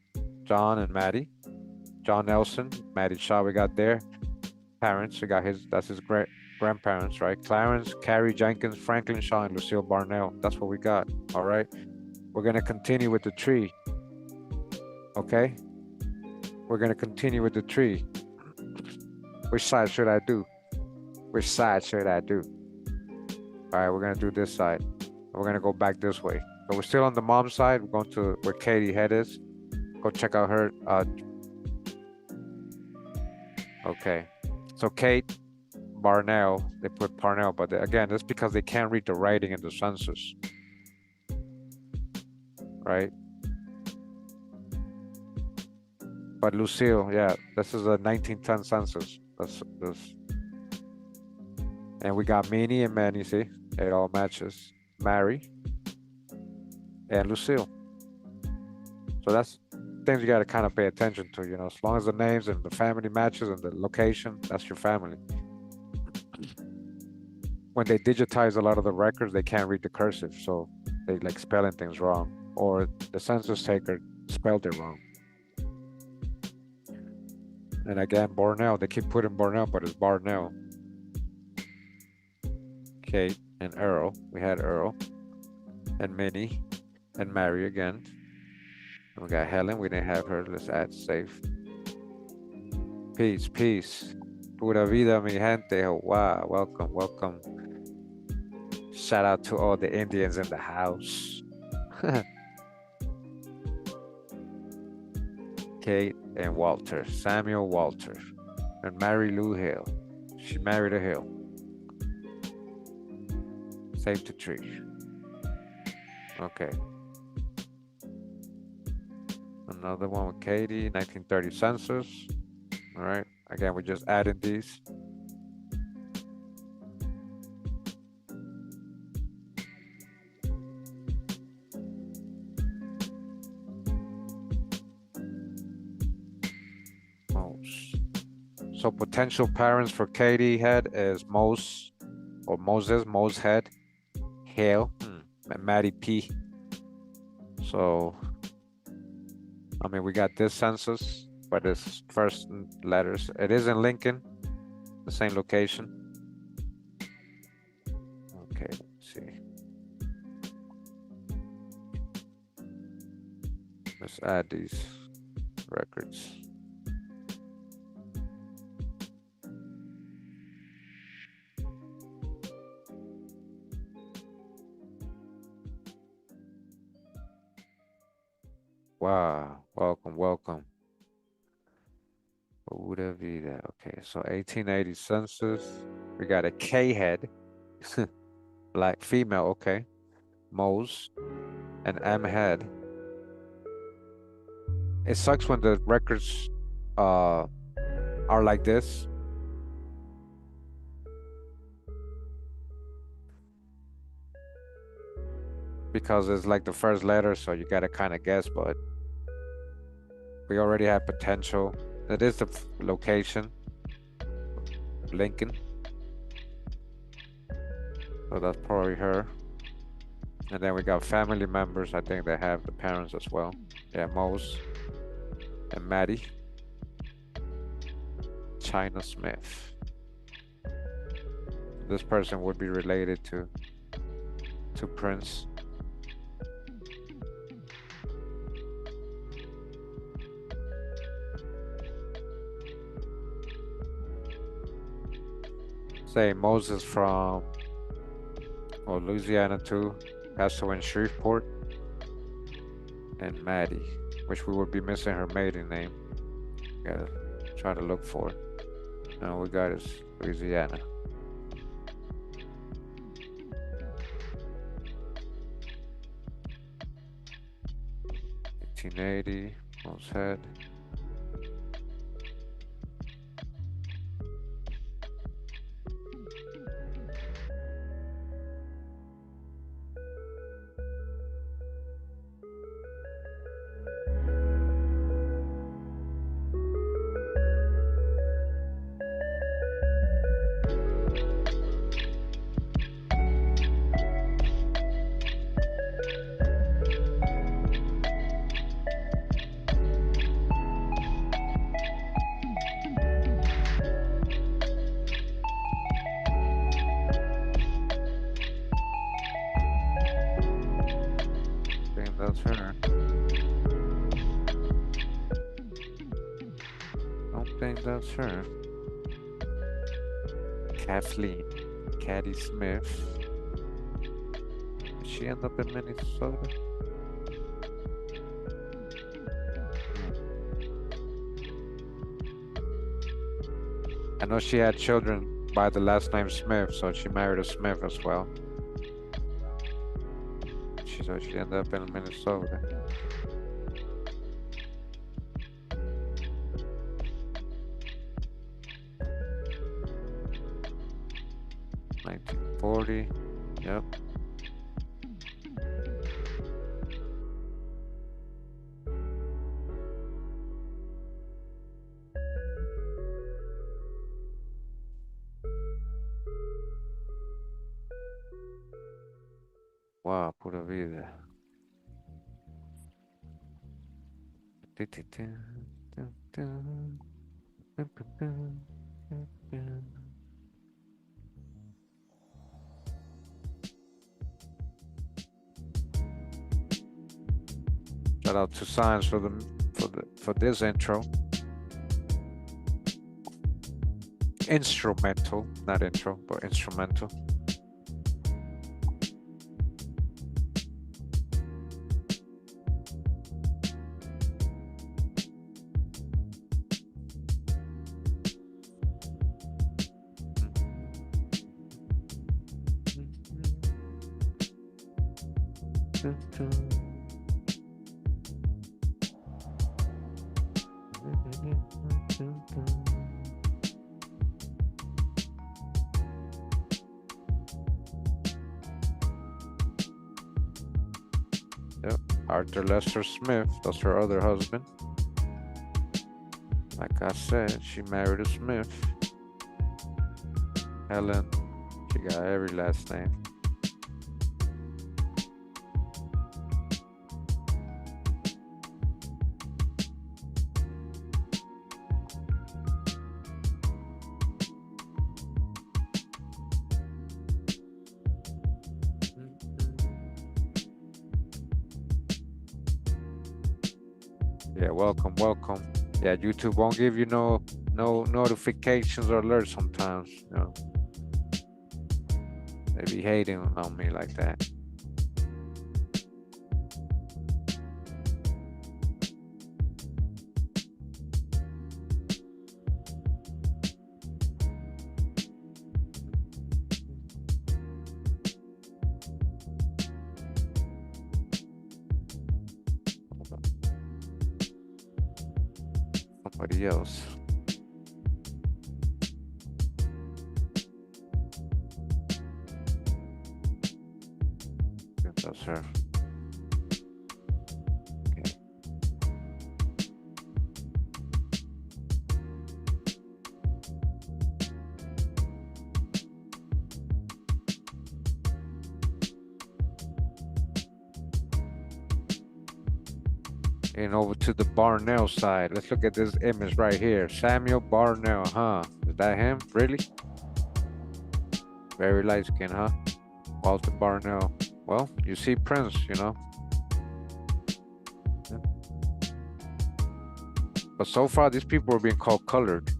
John and Maddie. John Nelson, Maddie Shaw. We got their parents. We got that's his grandparents, right? Clarence, Carrie Jenkins, Franklin Shaw, and Lucille Barnell. That's what we got. All right. We're gonna continue with the tree. Okay. We're gonna continue with the tree. Which side should I do? Which side should I do? All right, we're gonna do this side. We're gonna go back this way. So we're still on the mom side. We're going to where Katie head is. Go check out her. Okay. So Kate Barnell, they put Parnell, but again, that's because they can't read the writing in the census. Right? But Lucille, yeah, this is a 1910 census. That's this. And we got Minnie and Manny, see? It all matches. Mary and Lucille. So that's things you got to kind of pay attention to, you know, as long as the names and the family matches and the location, that's your family. When they digitize a lot of the records, they can't read the cursive, so they like spelling things wrong, or the census taker spelled it wrong. And again, Barnell, they keep putting Barnell, but it's Barnell. Kate and Earl, we had Earl, and Minnie, and Mary again. And we got Helen, we didn't have her, let's add safe. Peace, peace. Pura vida, mi gente. Oh, wow, welcome, welcome. Shout out to all the Indians in the house. Kate and Walter, Samuel Walter, and Mary Lou Hill. She married a Hill. Save the tree. Okay. Another one with Katie, 1930 census. All right. Again, we're just adding these. So potential parents for Katie head is Mose or Moses, Mose head, Hale, and Maddie P. So, I mean, we got this census, but it's first letters. It is in Lincoln, the same location. Okay, let's see. Let's add these records. Wow, welcome, welcome. Pura vida. Okay, so 1880 census. We got a K head. Black female, okay. Mose, and M Head. It sucks when the records are like this. Because it's like the first letter, so you gotta kind of guess, but we already have potential. It is the location, Lincoln. So that's probably her. And then we got family members. I think they have the parents as well. Yeah, Mose and Maddie. China Smith. This person would be related to Prince. Say Moses from Louisiana too. Passed away in Shreveport. And Maddie, which we would be missing her maiden name. Gotta try to look for it. Now we got is Louisiana. 1880, Mo's Head. That's her. Don't think that's her. Kathleen, Caddy Smith. Did she end up in Minnesota? I know she had children by the last name Smith, so she married a Smith as well. So she ended up in Minnesota. $1940. Yep. Wow, pura vida. Shout out to Science for this intro. Instrumental, not intro, but instrumental. Yep, Arthur Lester Smith, that's her other husband. Like I said, she married a Smith. Helen, she got every last name. Yeah, welcome. Yeah, YouTube won't give you no notifications or alerts sometimes, you know. They be hating on me like that. Somebody else. I think that's her. Okay. And over to the Barnell side. Let's look at this image right here. Samuel Barnell, huh? Is that him? Really? Very light skin, huh? Walter Barnell. Well, you see Prince, you know. Yeah. But so far, these people are being called colored.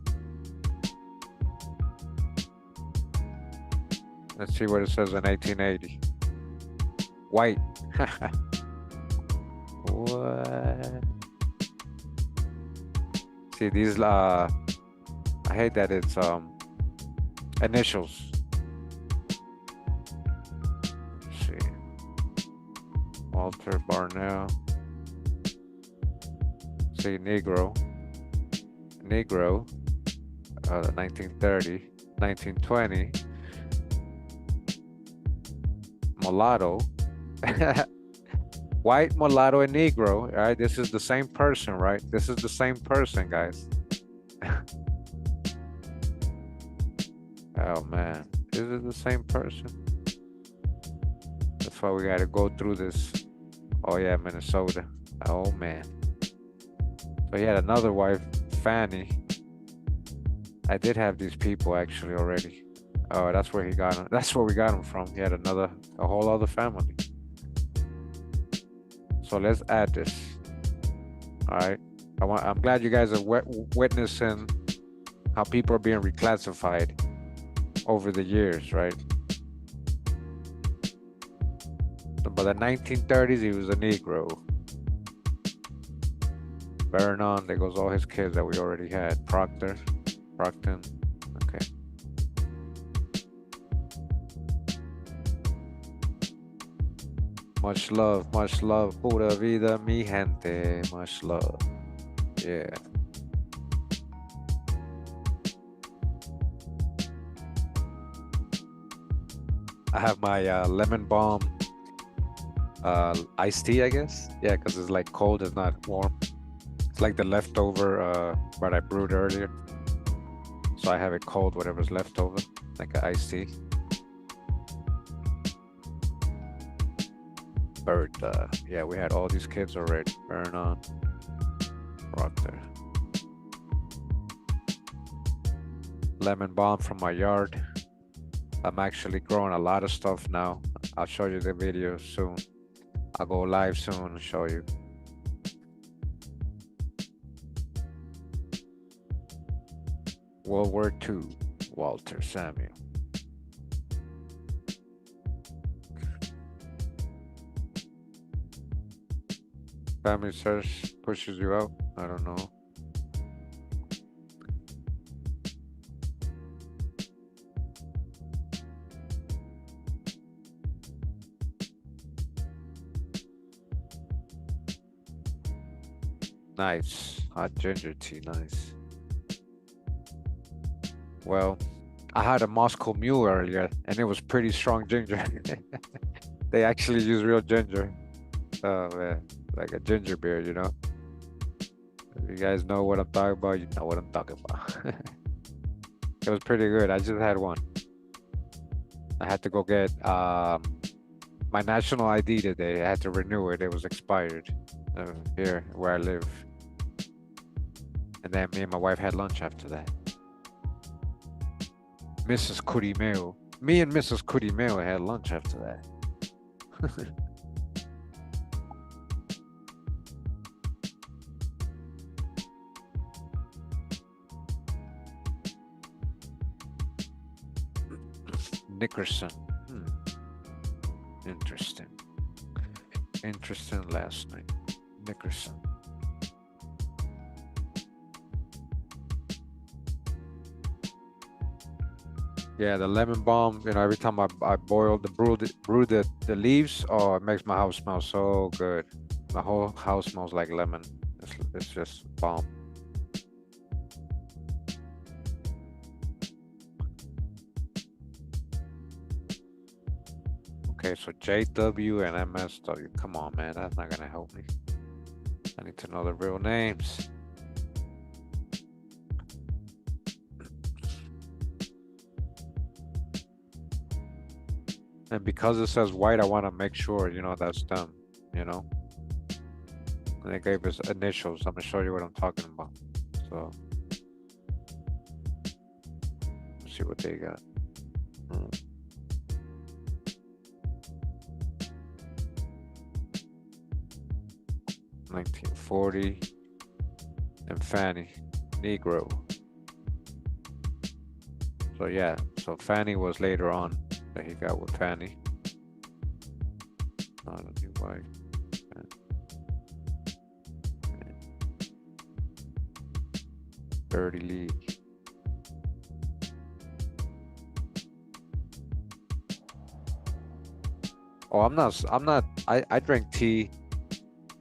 Let's see what it says in 1880. White. What? See these I hate that it's initials. Let's see. Walter Barnell. See Negro. 1930, 1920. Mulatto. White, mulatto, and Negro. All right, this is the same person, right? This is the same person, guys. Oh man, is it the same person? That's why we gotta go through this. Oh yeah, Minnesota. Oh man. So he had another wife, Fanny. I did have these people actually already. Oh, that's where he got him. That's where we got him from. He had a whole other family. So let's add this. All right. I'm glad you guys are witnessing how people are being reclassified over the years, right? So by the 1930s, he was a Negro. Vernon, there goes all his kids that we already had. Procton. Okay. Much love, pura vida, mi gente, much love. Yeah. I have my lemon balm iced tea, I guess. Yeah, because it's like cold, it's not warm. It's like the leftover what I brewed earlier. So I have it cold, whatever's left over, like an iced tea. Bertha. Yeah, we had all these kids already. Vernon, Proctor. Lemon balm from my yard. I'm actually growing a lot of stuff now. I'll show you the video soon. I'll go live soon and show you. World War II, Walter Samuel. Family search pushes you out. I don't know. Nice. Hot ginger tea, nice. Well, I had a Moscow Mule earlier and it was pretty strong ginger. They actually use real ginger. Oh man, like a ginger beer, you know? If you guys know what I'm talking about, you know what I'm talking about. It was pretty good. I just had one. I had to go get my national ID today. I had to renew it. It was expired here where I live. And then me and my wife had lunch after that. Mrs. Kurimeo. Me and Mrs. Kurimeo had lunch after that. Nickerson. Interesting. Interesting last name. Nickerson. Yeah, the lemon balm, you know, every time I brew the leaves, oh, it makes my house smell so good. My whole house smells like lemon. It's just bomb. Okay, so JW and MSW. Come on, man, that's not gonna help me. I need to know the real names. And because it says white, I want to make sure, that's them, And they gave us initials. I'm going to show you what I'm talking about. So, let's see what they got. 1940. And Fanny, Negro. So yeah, so Fanny was later on that he got with Fanny. Not a new wife. Birdie Lee. Oh, I drink tea.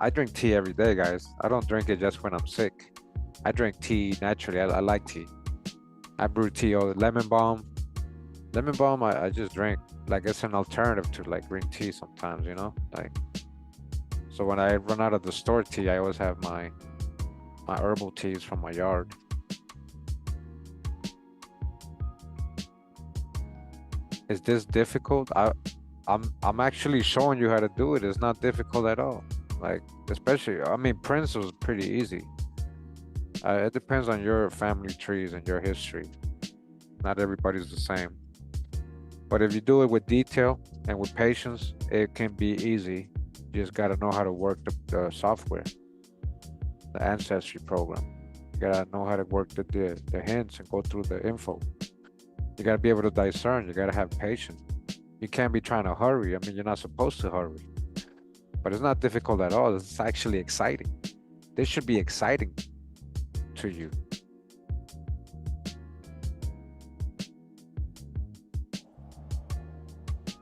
I drink tea every day, guys. I don't drink it just when I'm sick. I drink tea naturally. I like tea. I brew tea or lemon balm. Lemon balm, I just drink. Like, it's an alternative to like green tea sometimes, Like, so when I run out of the store tea, I always have my herbal teas from my yard. Is this difficult? I'm actually showing you how to do it. It's not difficult at all. Like, especially, I mean, Prince was pretty easy. It depends on your family trees and your history. Not everybody's the same. But if you do it with detail and with patience, it can be easy. You just gotta know how to work the software, the Ancestry program. You gotta know how to work the hints and go through the info. You gotta be able to discern. You gotta have patience. You can't be trying to hurry. I mean, you're not supposed to hurry. But it's not difficult at all. It's actually exciting. This should be exciting to you.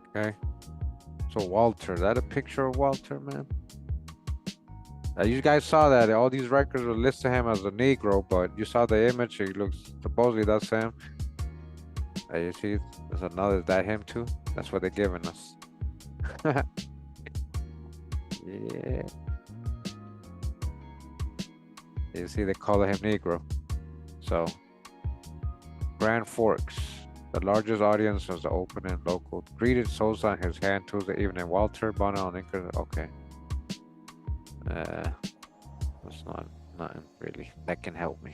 Okay. So Walter, is that a picture of Walter, man? You guys saw that all these records were listed him as a Negro, but you saw the image. He looks supposedly that's him. You see, there's another. Is that him too? That's what they're giving us. Yeah. You see, they call him Negro. So, Grand Forks, the largest audience was the open and local. Greeted Sosa on his hand Tuesday evening. Walter Bonner on Inca. Okay. That's nothing really that can help me.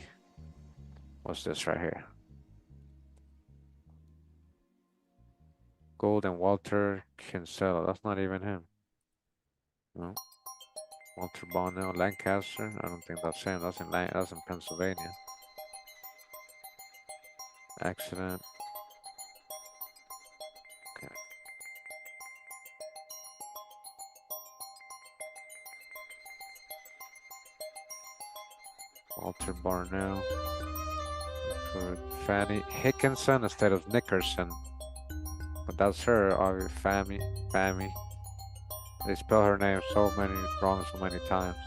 What's this right here? Gold and Walter Kinsella. That's not even him. No. Walter Bonnell, Lancaster. I don't think that's him. That's in Pennsylvania. Accident. Okay. Walter Barnell. Put Fanny Hickinson instead of Nickerson. But that's her, obviously. Fammy. They spell her name wrong so many times.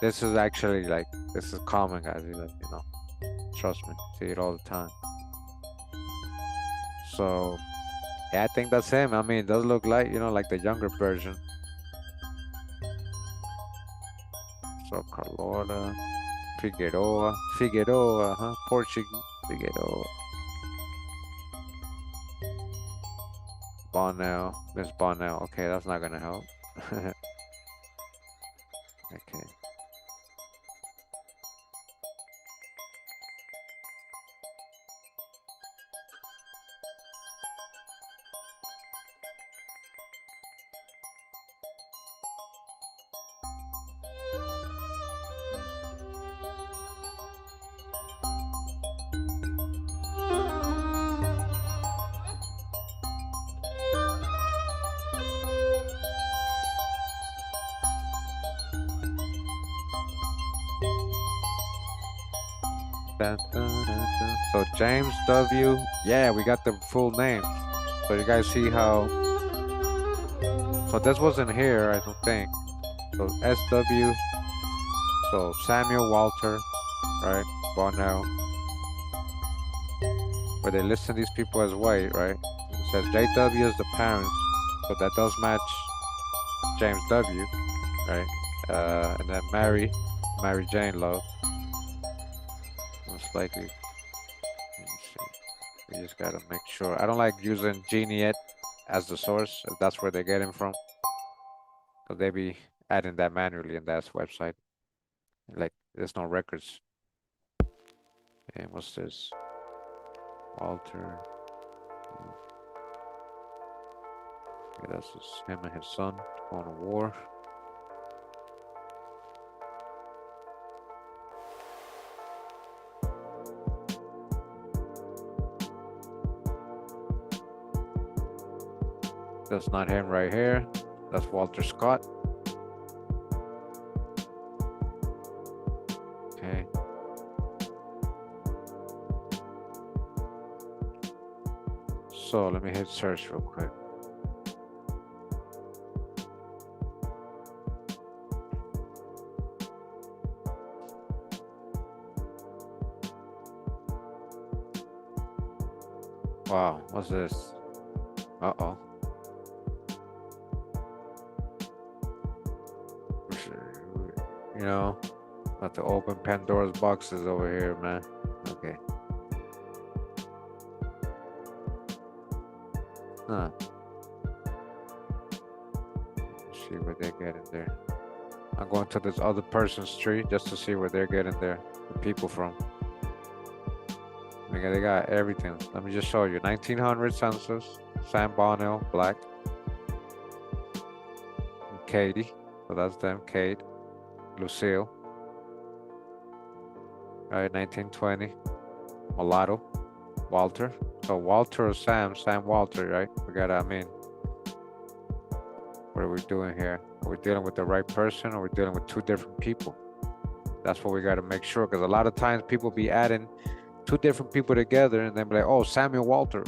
This is actually this is common, guys. Trust me, see it all the time. So, yeah, I think that's him. I mean, it does look like, like the younger version. So, Carlota, Figueroa, Portuguese, Figueroa. Bonnell, Miss Bonnell. Okay, that's not gonna help. Okay. So James W. Yeah, we got the full name. So you guys see how. So this wasn't here, I don't think. So SW. So Samuel Walter, right? Bonnell. Where they listed these people as white, right? says JW is the parents, so that does match James W, right? And then Mary Jane Love, most likely. Let me see. We just gotta make sure. I don't like using Geniet as the source, if that's where they're getting from, because they be adding that manually in that website. Like, there's no records. And what's this? Walter. Okay, that's him and his son going to war. That's not him right here. That's Walter Scott. Okay. So let me hit search real quick. Wow, what's this? Uh-oh. You know, about to open Pandora's boxes over here, man. Okay. Huh. Let's see where they're getting there. I'm going to this other person's tree just to see where they're getting the people from. They got everything. Let me just show you. 1900 census, Sam Bonnell, black. And Katie, so that's them, Kate. Lucille. All right, 1920. Mulatto, Walter. So Walter or Sam Walter, right? We gotta, I mean, what are we doing here? Are we dealing with the right person or are we dealing with two different people? That's what we gotta make sure, because a lot of times people be adding two different people together and then be like, oh, Samuel Walter.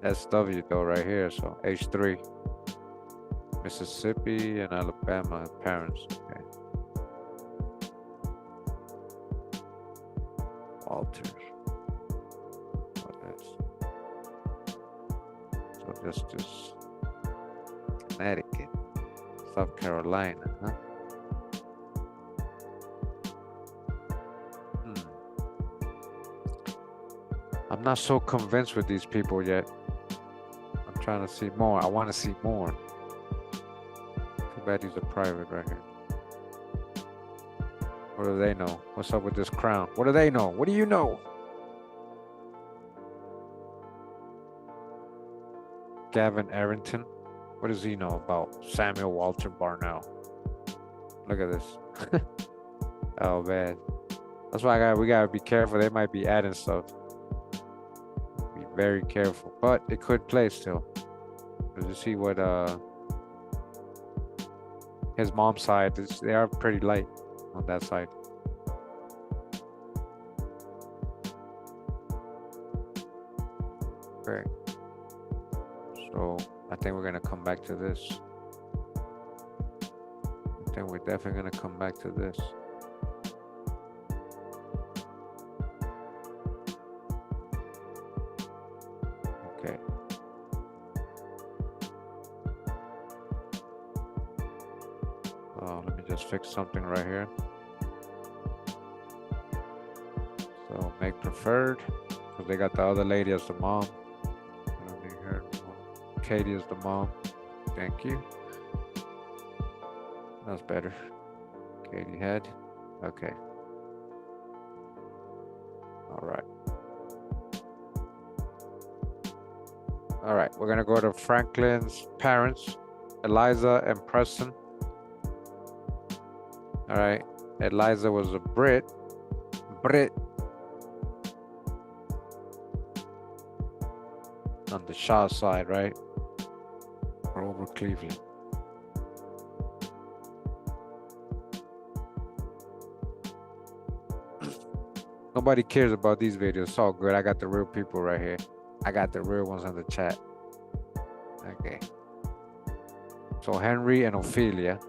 That's W though right here, so H3. Mississippi and Alabama parents, okay. Walter. So this is Connecticut, South Carolina, huh? I'm not so convinced with these people yet. I'm trying to see more. I want to see more. Too bad he's a private right here. What do they know? What's up with this crown? What do they know? What do you know? Gavin Arrington. What does he know about Samuel Walter Barnell? Look at this. Oh man. That's why we gotta be careful. They might be adding stuff. Be very careful. But it could play still. Let's just see what his mom's side is. They are pretty light on that side. Okay. So I think we're gonna come back to this. I think we're definitely gonna come back to this. Okay. Let me just fix something right here. So make preferred, because they got the other lady as the mom. I don't need her. Katie is the mom. Thank you. That's better. Katie head. Okay. All right. All right. We're gonna go to Franklin's parents, Eliza and Preston. All right. Eliza was a Brit. On the Shaw side, right? Or over Cleveland. Nobody cares about these videos. It's all good. I got the real people right here. I got the real ones on the chat. Okay. So Henry and Ophelia,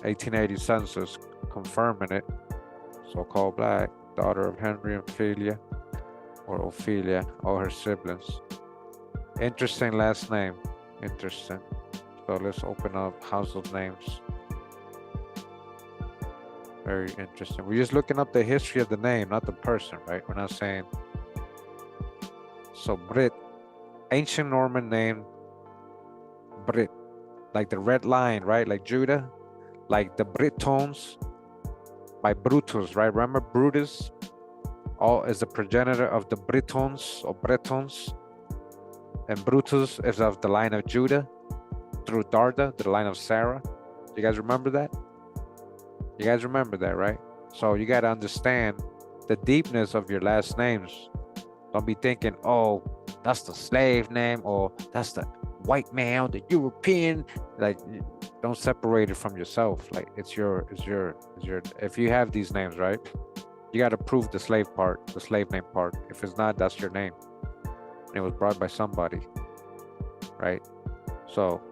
1880 census, confirming it. So-called black, daughter of Henry and Ophelia, or Ophelia, all her siblings. Interesting last name. Interesting. So let's open up House of Names. Very interesting. We're just looking up the history of the name, not the person, right? We're not saying. So Brit, ancient Norman name, Brit, like the red line, right? Like Judah, like the Britons by Brutus, right? Remember Brutus? All is the progenitor of the Britons or Bretons, and Brutus is of the line of Judah through Darda, the line of Sarah. You guys remember that? You guys remember that, right? So you got to understand the deepness of your last names. Don't be thinking, oh, that's the slave name or that's the white man, the European. Like, don't separate it from yourself. Like, it's your. If you have these names, right, you got to prove the slave part, the slave name part. If it's not, that's your name. And it was brought by somebody, right? So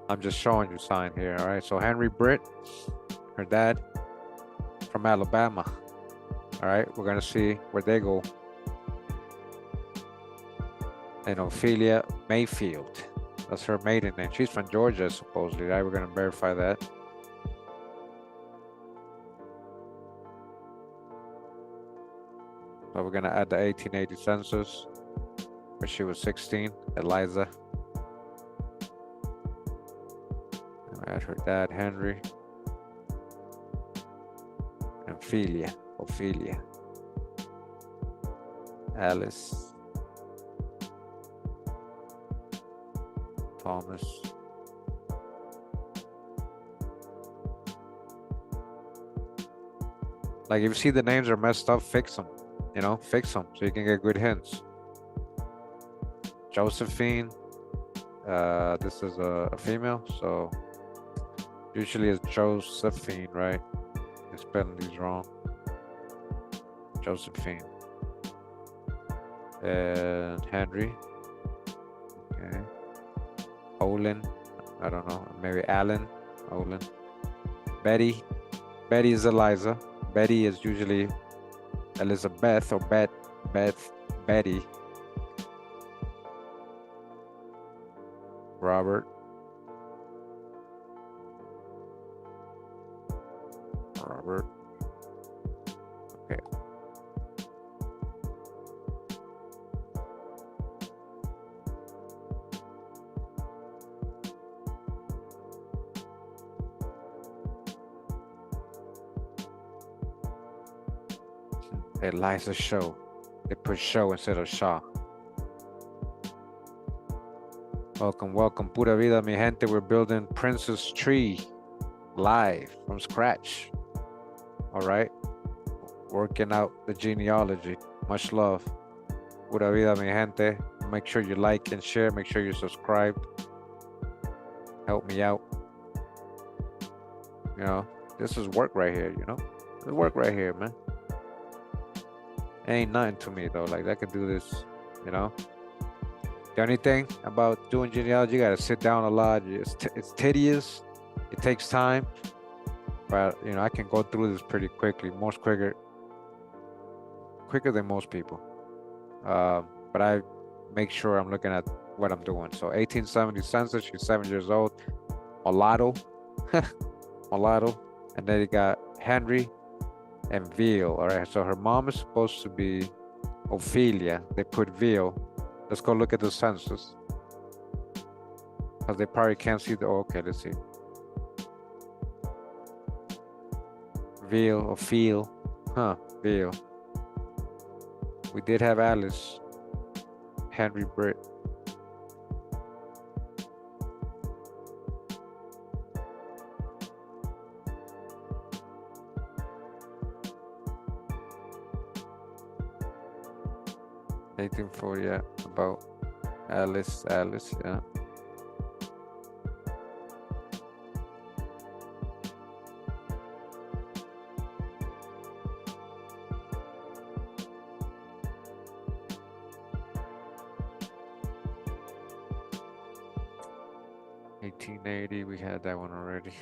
I'm just showing you sign here, all right? So Henry Britt, her dad from Alabama, all right? We're gonna see where they go. And Ophelia Mayfield, that's her maiden name. She's from Georgia, supposedly, right? We're gonna verify that. So we're gonna add the 1880 census, where she was 16, Eliza. Add her dad, Henry. And Ophelia. Alice. Thomas. Like, if you see the names are messed up, fix them. You know, fix them so you can get good hints. Josephine. This is a female, so usually it's Josephine, right? I'm spelling these wrong. Josephine. And Henry. Okay. Olin. I don't know. Maybe Alan. Olin. Betty. Betty is Eliza. Betty is usually Elizabeth or Betty. Robert. Okay. Eliza Show. They put show instead of Shaw. Welcome. Pura vida, mi gente. We're building Princess Tree live from scratch. All right. Working out the genealogy. Much love. Pura vida, mi gente. Make sure you like and share. Make sure you're subscribed. Help me out. You know, this is work right here, you know? This work right here, man. Ain't nothing to me, though. Like, I can do this, you know? The only thing about doing genealogy, you gotta sit down a lot. It's tedious. It takes time. But, you know, I can go through this pretty quickly. Quicker than most people. But I make sure I'm looking at what I'm doing. So 1870 census, she's 7 years old. Mulatto. Mulatto. And then you got Henry and Veal. All right. So her mom is supposed to be Ophelia. They put Veal. Let's go look at the census. Because they probably can't see the. Oh, okay, let's see. Veal or Feel. Veal. We did have Alice. Henry Britt. Yeah, about Alice, yeah. $1880, we had that one already.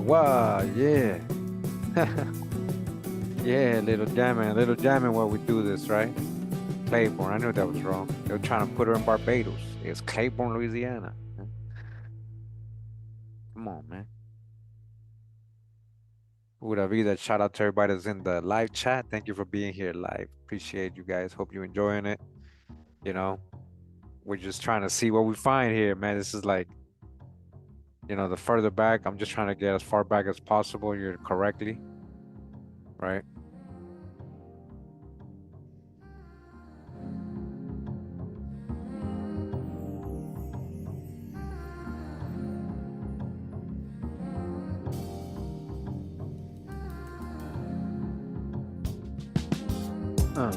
Wow, yeah. Yeah, little jamming while we do this, right? Claiborne, I knew that was wrong. They were trying to put her in Barbados. It's Claiborne, Louisiana. Come on, man. Pura vida. Shout out to everybody that's in the live chat. Thank you for being here live. Appreciate you guys. Hope you're enjoying it. You know, we're just trying to see what we find here, man. This is like, the further back, I'm just trying to get as far back as possible here correctly, right? Uh.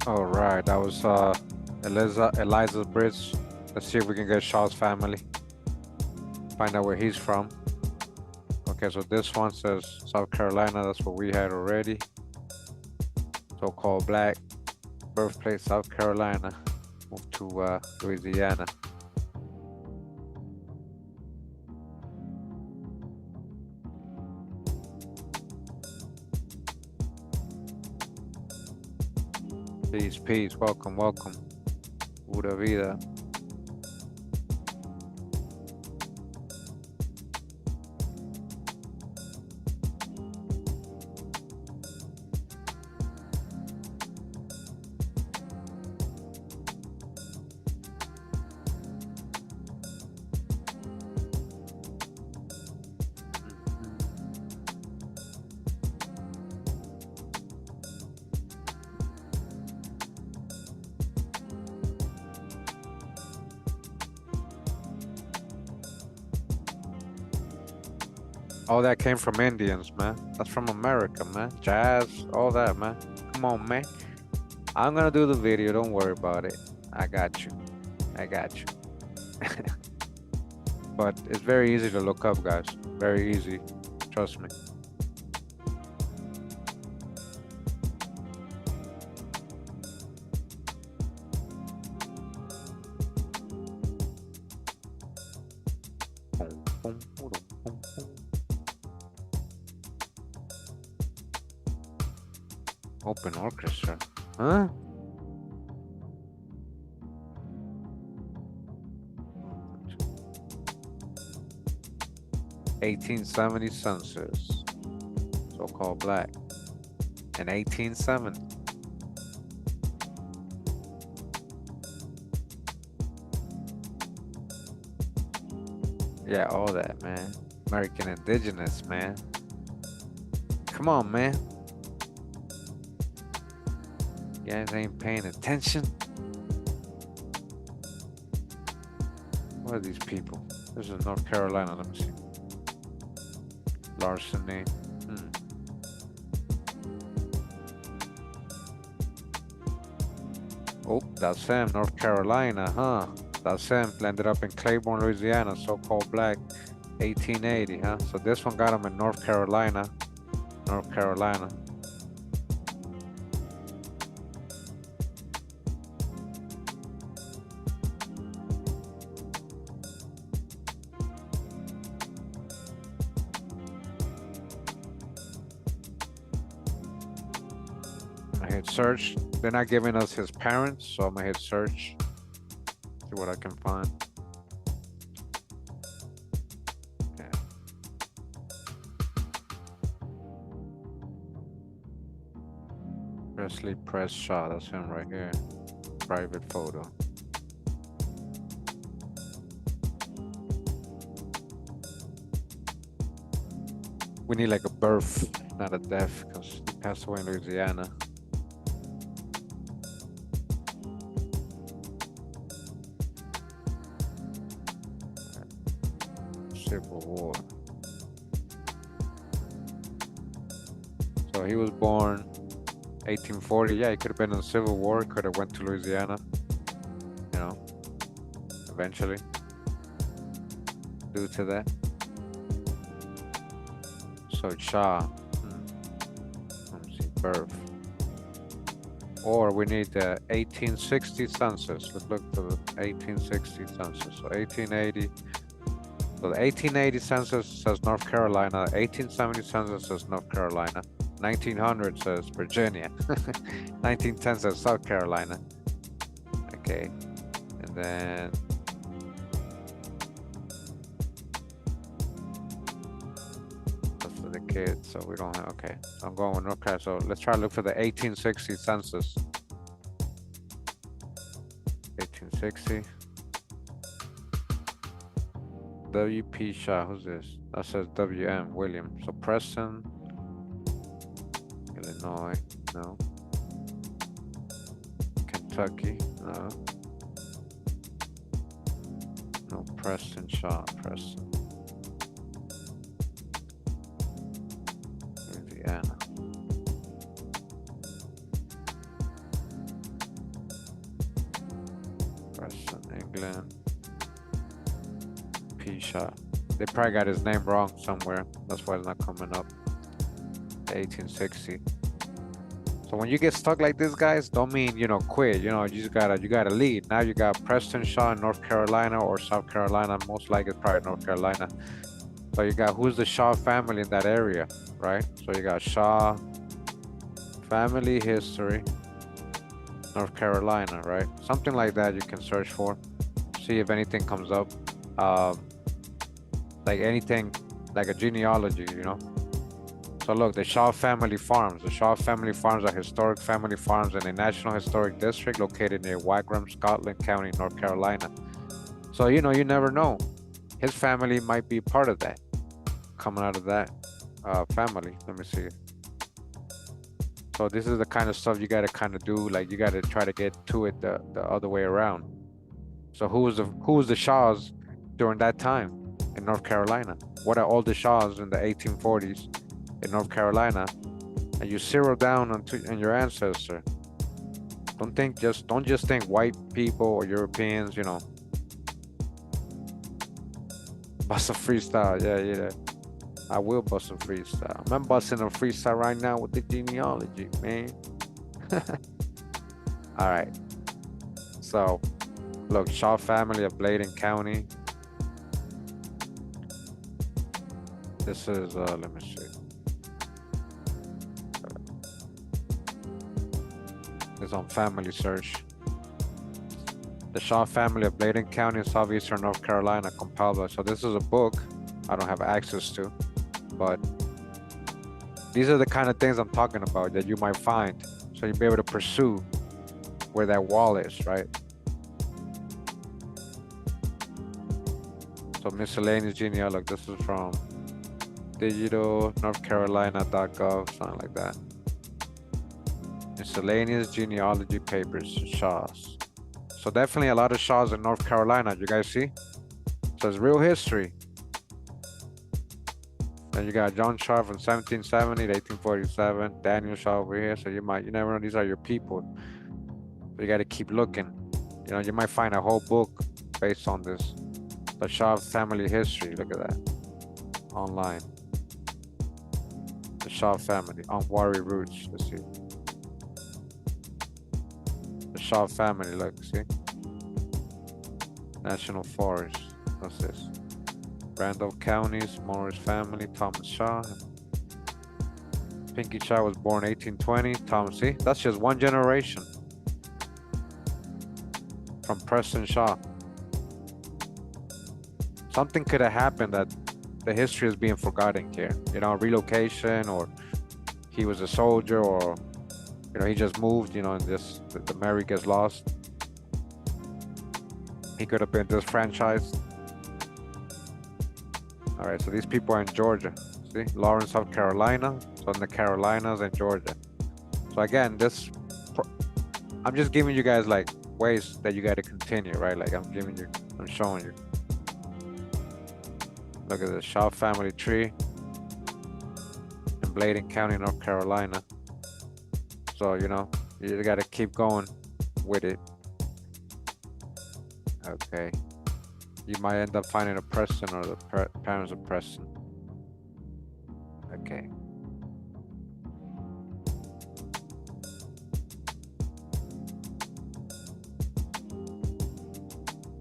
All right, that was Eliza Bridge. Let's see if we can get Shaw's family. Find out where he's from. Okay, so this one says South Carolina. That's what we had already. So-called black. Birthplace, South Carolina. Moved to Louisiana. Peace. Welcome. Pura vida. All that came from Indians, man. That's from America, man. Jazz, all that, man. Come on, man. I'm gonna do the video. Don't worry about it. I got you. But it's very easy to look up, guys. Very easy. Trust me. Open orchestra. Huh? (1870) census. So-called black. In 1870. Yeah, all that, man. American indigenous, man. Come on, man. You guys ain't paying attention. What are these people? This is North Carolina. Let me see. Larceny. Oh, that's him. North Carolina, huh? That's him. Landed up in Claiborne, Louisiana. So-called black. 1880, huh? So this one got him in North Carolina. North Carolina. I hit search. They're not giving us his parents, so I'm gonna hit search. See what I can find. Okay. Presley Press Shaw, that's him right here. Private photo. We need like a birth, not a death, because he passed away in Louisiana. Civil War. So he was born 1840. Yeah, he could have been in the Civil War. Could have went to Louisiana, you know, eventually, due to that. So Shah, let me see, birth. Or we need the 1860 census. Let's look for the 1860 census. So 1880. So the 1880 census says North Carolina. 1870 census says North Carolina. 1900 says Virginia. 1910 says South Carolina. Okay, and then that's for the kids. So we don't have. Okay, so I'm going with North Carolina. So let's try to look for the 1860 census. 1860. W.P. Shaw. Who's this? That says W.M. William. So Preston. Illinois, no. Kentucky, no. No, Preston Shaw, Preston. Louisiana. Preston, England. P. Shaw. They probably got his name wrong somewhere. That's why it's not coming up. 1860. So when you get stuck like this, guys, don't mean, you know, quit. You know, you gotta lead. Now you got Preston Shaw in North Carolina or South Carolina. Most likely it's probably North Carolina. So you got who's the Shaw family in that area, right? So you got Shaw family history, North Carolina, right? Something like that you can search for. See if anything comes up. Like anything, like a genealogy, you know. So look, the Shaw family farms. The Shaw family farms are historic family farms in a National Historic District located near Wagram, Scotland County, North Carolina. So, you know, you never know. His family might be part of that, coming out of that family. Let me see. So this is the kind of stuff you got to kind of do. Like you got to try to get to it the other way around. So who was the Shaws during that time in North Carolina? What are all the Shaws in the 1840s? In North Carolina, and you zero down on your ancestor. Don't just think white people or Europeans, you know. Bust a freestyle, yeah. I will bust a freestyle. I'm busting a freestyle right now with the genealogy, man. All right. So, look, Shaw family of Bladen County. This is let me see. Is on family search. The Shaw family of Bladen County, southeastern North Carolina, compiled by. So this is a book I don't have access to, but these are the kind of things I'm talking about that you might find. So you'll be able to pursue where that wall is, right? So miscellaneous genealogy. This is from digitalnorthcarolina.gov, something like that. Miscellaneous genealogy papers, Shaws. So definitely a lot of Shaws in North Carolina. You guys see? So it's real history. Then you got John Shaw from 1770 to 1847. Daniel Shaw over here. So you never know. These are your people. But you got to keep looking. You know, you might find a whole book based on this. The Shaw family history. Look at that. Online. The Shaw family on Warri Roots. Let's see. The Shaw family, look, see? National Forest. What's this? Randolph Counties, Morris family, Thomas Shaw. Pinky Shaw was born 1820. Thomas, see? That's just one generation from Preston Shaw. Something could have happened that the history is being forgotten here. You know, relocation, or he was a soldier, or you know, he just moved, you know, and the Mary gets lost. He could have been disfranchised. All right, so these people are in Georgia. See, Lawrence, South Carolina. So in the Carolinas and Georgia. So again, I'm just giving you guys like ways that you got to continue, right? Like I'm showing you. Look at the Shaw family tree in Bladen County, North Carolina. So, you know, you gotta keep going with it. Okay. You might end up finding a Preston or the parents of Preston. Okay.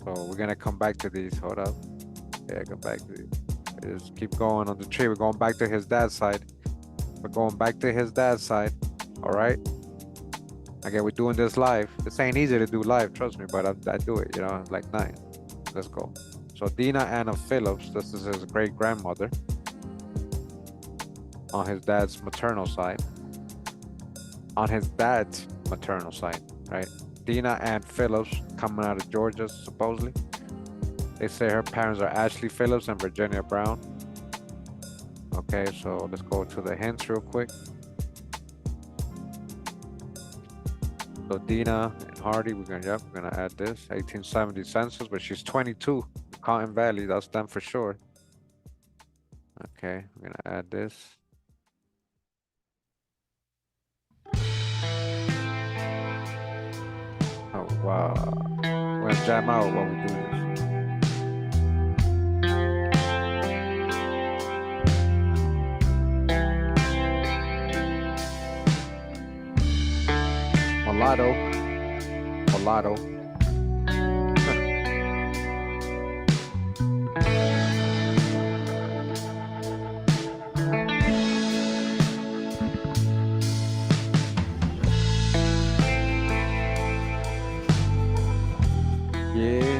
So we're gonna come back to these. Hold up. Yeah, come back to these. Just keep going on the tree. We're going back to his dad's side. We're going back to his dad's side. All right. Again, we're doing this live. This ain't easy to do live, trust me, but I do it, you know, like 9. Let's go. So Dina Anna Phillips, this is his great grandmother on his dad's maternal side. On his dad's maternal side, right? Dina Ann Phillips, coming out of Georgia, supposedly. They say her parents are Ashley Phillips and Virginia Brown. Okay, so let's go to the hints real quick. So Dina and Hardy, we're gonna add this 1870 census, but she's 22. Cotton Valley, that's them for sure. Okay, we're gonna add this. Oh wow, we're gonna jam out while we do this. Mulatto. Yeah,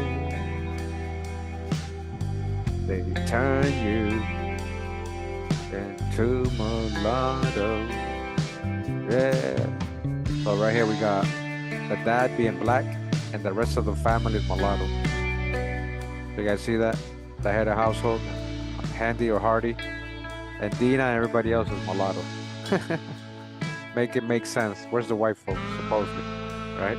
they turn you into mulatto. Yeah. So right here we got the dad being black and the rest of the family is mulatto. You guys see that? The head of household, Handy or Hardy, and Dina and everybody else is mulatto. Make it make sense. Where's the white folks, supposedly, right?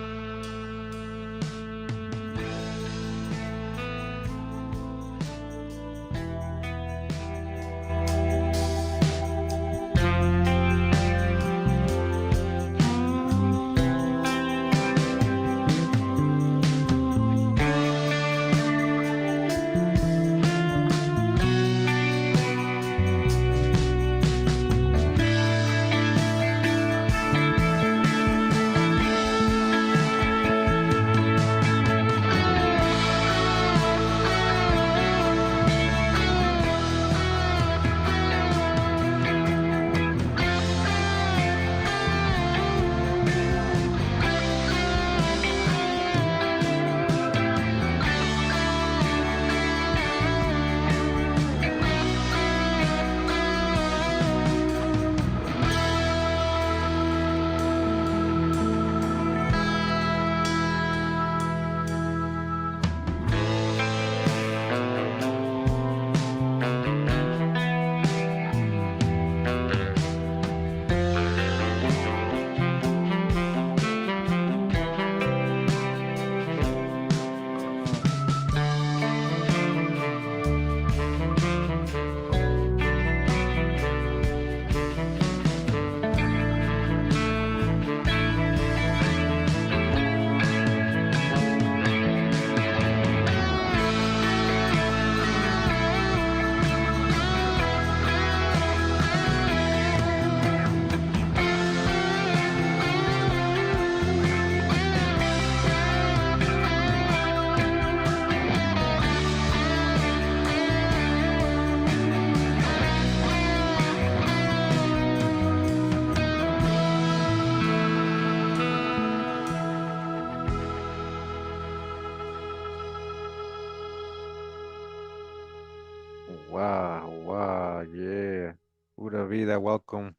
Wow, yeah. Pura vida, welcome.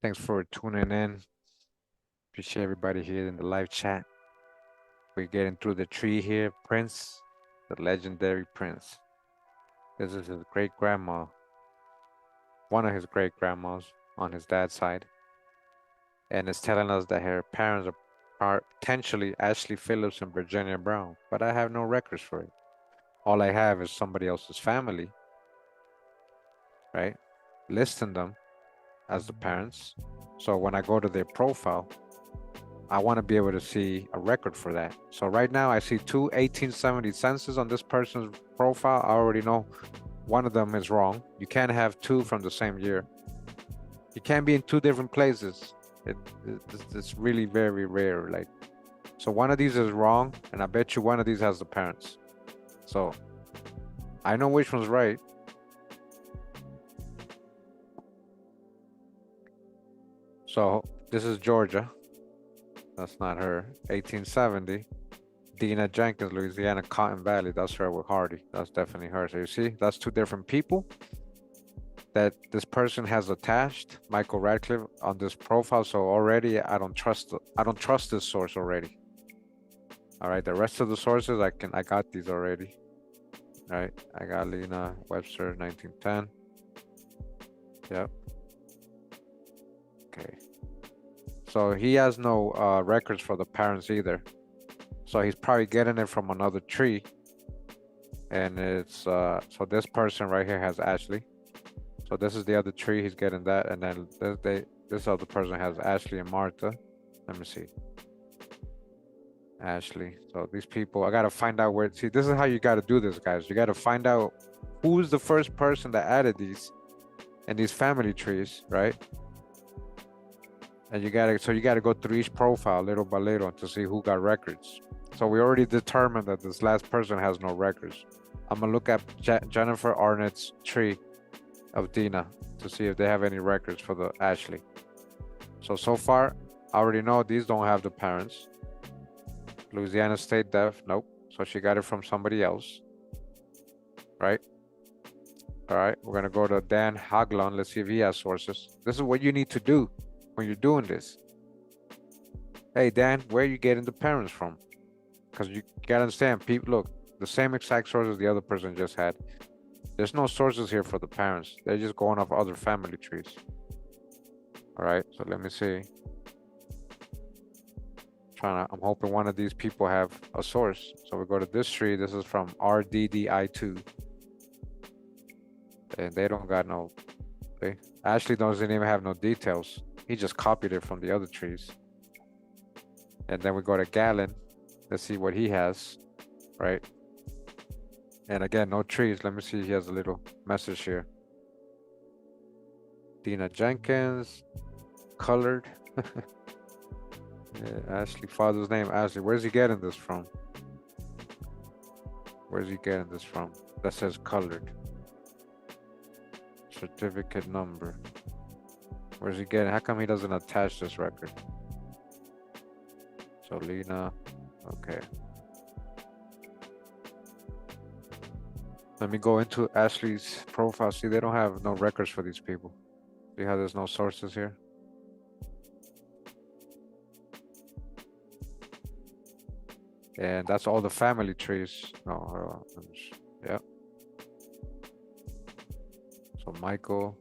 Thanks for tuning in. Appreciate everybody here in the live chat. We're getting through the tree here. Prince, the legendary Prince. This is his great grandma, one of his great grandmas on his dad's side. And it's telling us that her parents are potentially Ashley Phillips and Virginia Brown, but I have no records for it. All I have is somebody else's family right? Listing them as the parents. So when I go to their profile, I want to be able to see a record for that. So right now I see two 1870 census on this person's profile. I already know one of them is wrong. You can't have two from the same year. You can't be in two different places. It's really very rare. Like, so one of these is wrong, and I bet you one of these has the parents. So I know which one's right. So this is Georgia. That's not her. 1870. Dina Jenkins, Louisiana, Cotton Valley. That's her with Hardy. That's definitely her. So you see, that's two different people that this person has attached. Michael Radcliffe on this profile. So already I don't trust this source already. All right, the rest of the sources I got these already. All right, I got Lena Webster, 1910. Yep. Okay. So he has no records for the parents either. So he's probably getting it from another tree. And it's so this person right here has Ashley. So this is the other tree, he's getting that. And then this other person has Ashley and Martha. Let me see. Ashley. So these people, I gotta find out where. See, this is how you gotta do this, guys. You gotta find out who's the first person that added these and these family trees, right? And you gotta go through each profile little by little to see who got records. So we already determined that this last person has no records. I'm gonna look at Jennifer Arnett's tree of Dina to see if they have any records for the Ashley. So far, I already know these don't have the parents. Louisiana State Deaf, nope. So she got it from somebody else, right? All right, we're gonna go to Dan Haglund. Let's see if he has sources. This is what you need to do when you're doing this. Hey, Dan, where are you getting the parents from? Because you gotta understand, people, look, the same exact sources the other person just had. There's no sources here for the parents. They're just going off other family trees. All right, so let me see. I'm hoping one of these people have a source. So we go to this tree. This is from RDDI2. And they don't got no, Ashley doesn't even have no details. He just copied it from the other trees. And then we go to Gallon. Let's see what he has, right? And again, no trees. Let me see, he has a little message here. Dina Jenkins, colored. Yeah, Ashley, father's name, Ashley. Where's he getting this from? Where's he getting this from? That says colored. Certificate number. Where's he getting? How come he doesn't attach this record? So Lena, okay. Let me go into Ashley's profile. See, they don't have no records for these people. See how there's no sources here? And that's all the family trees. No, yeah. So Michael,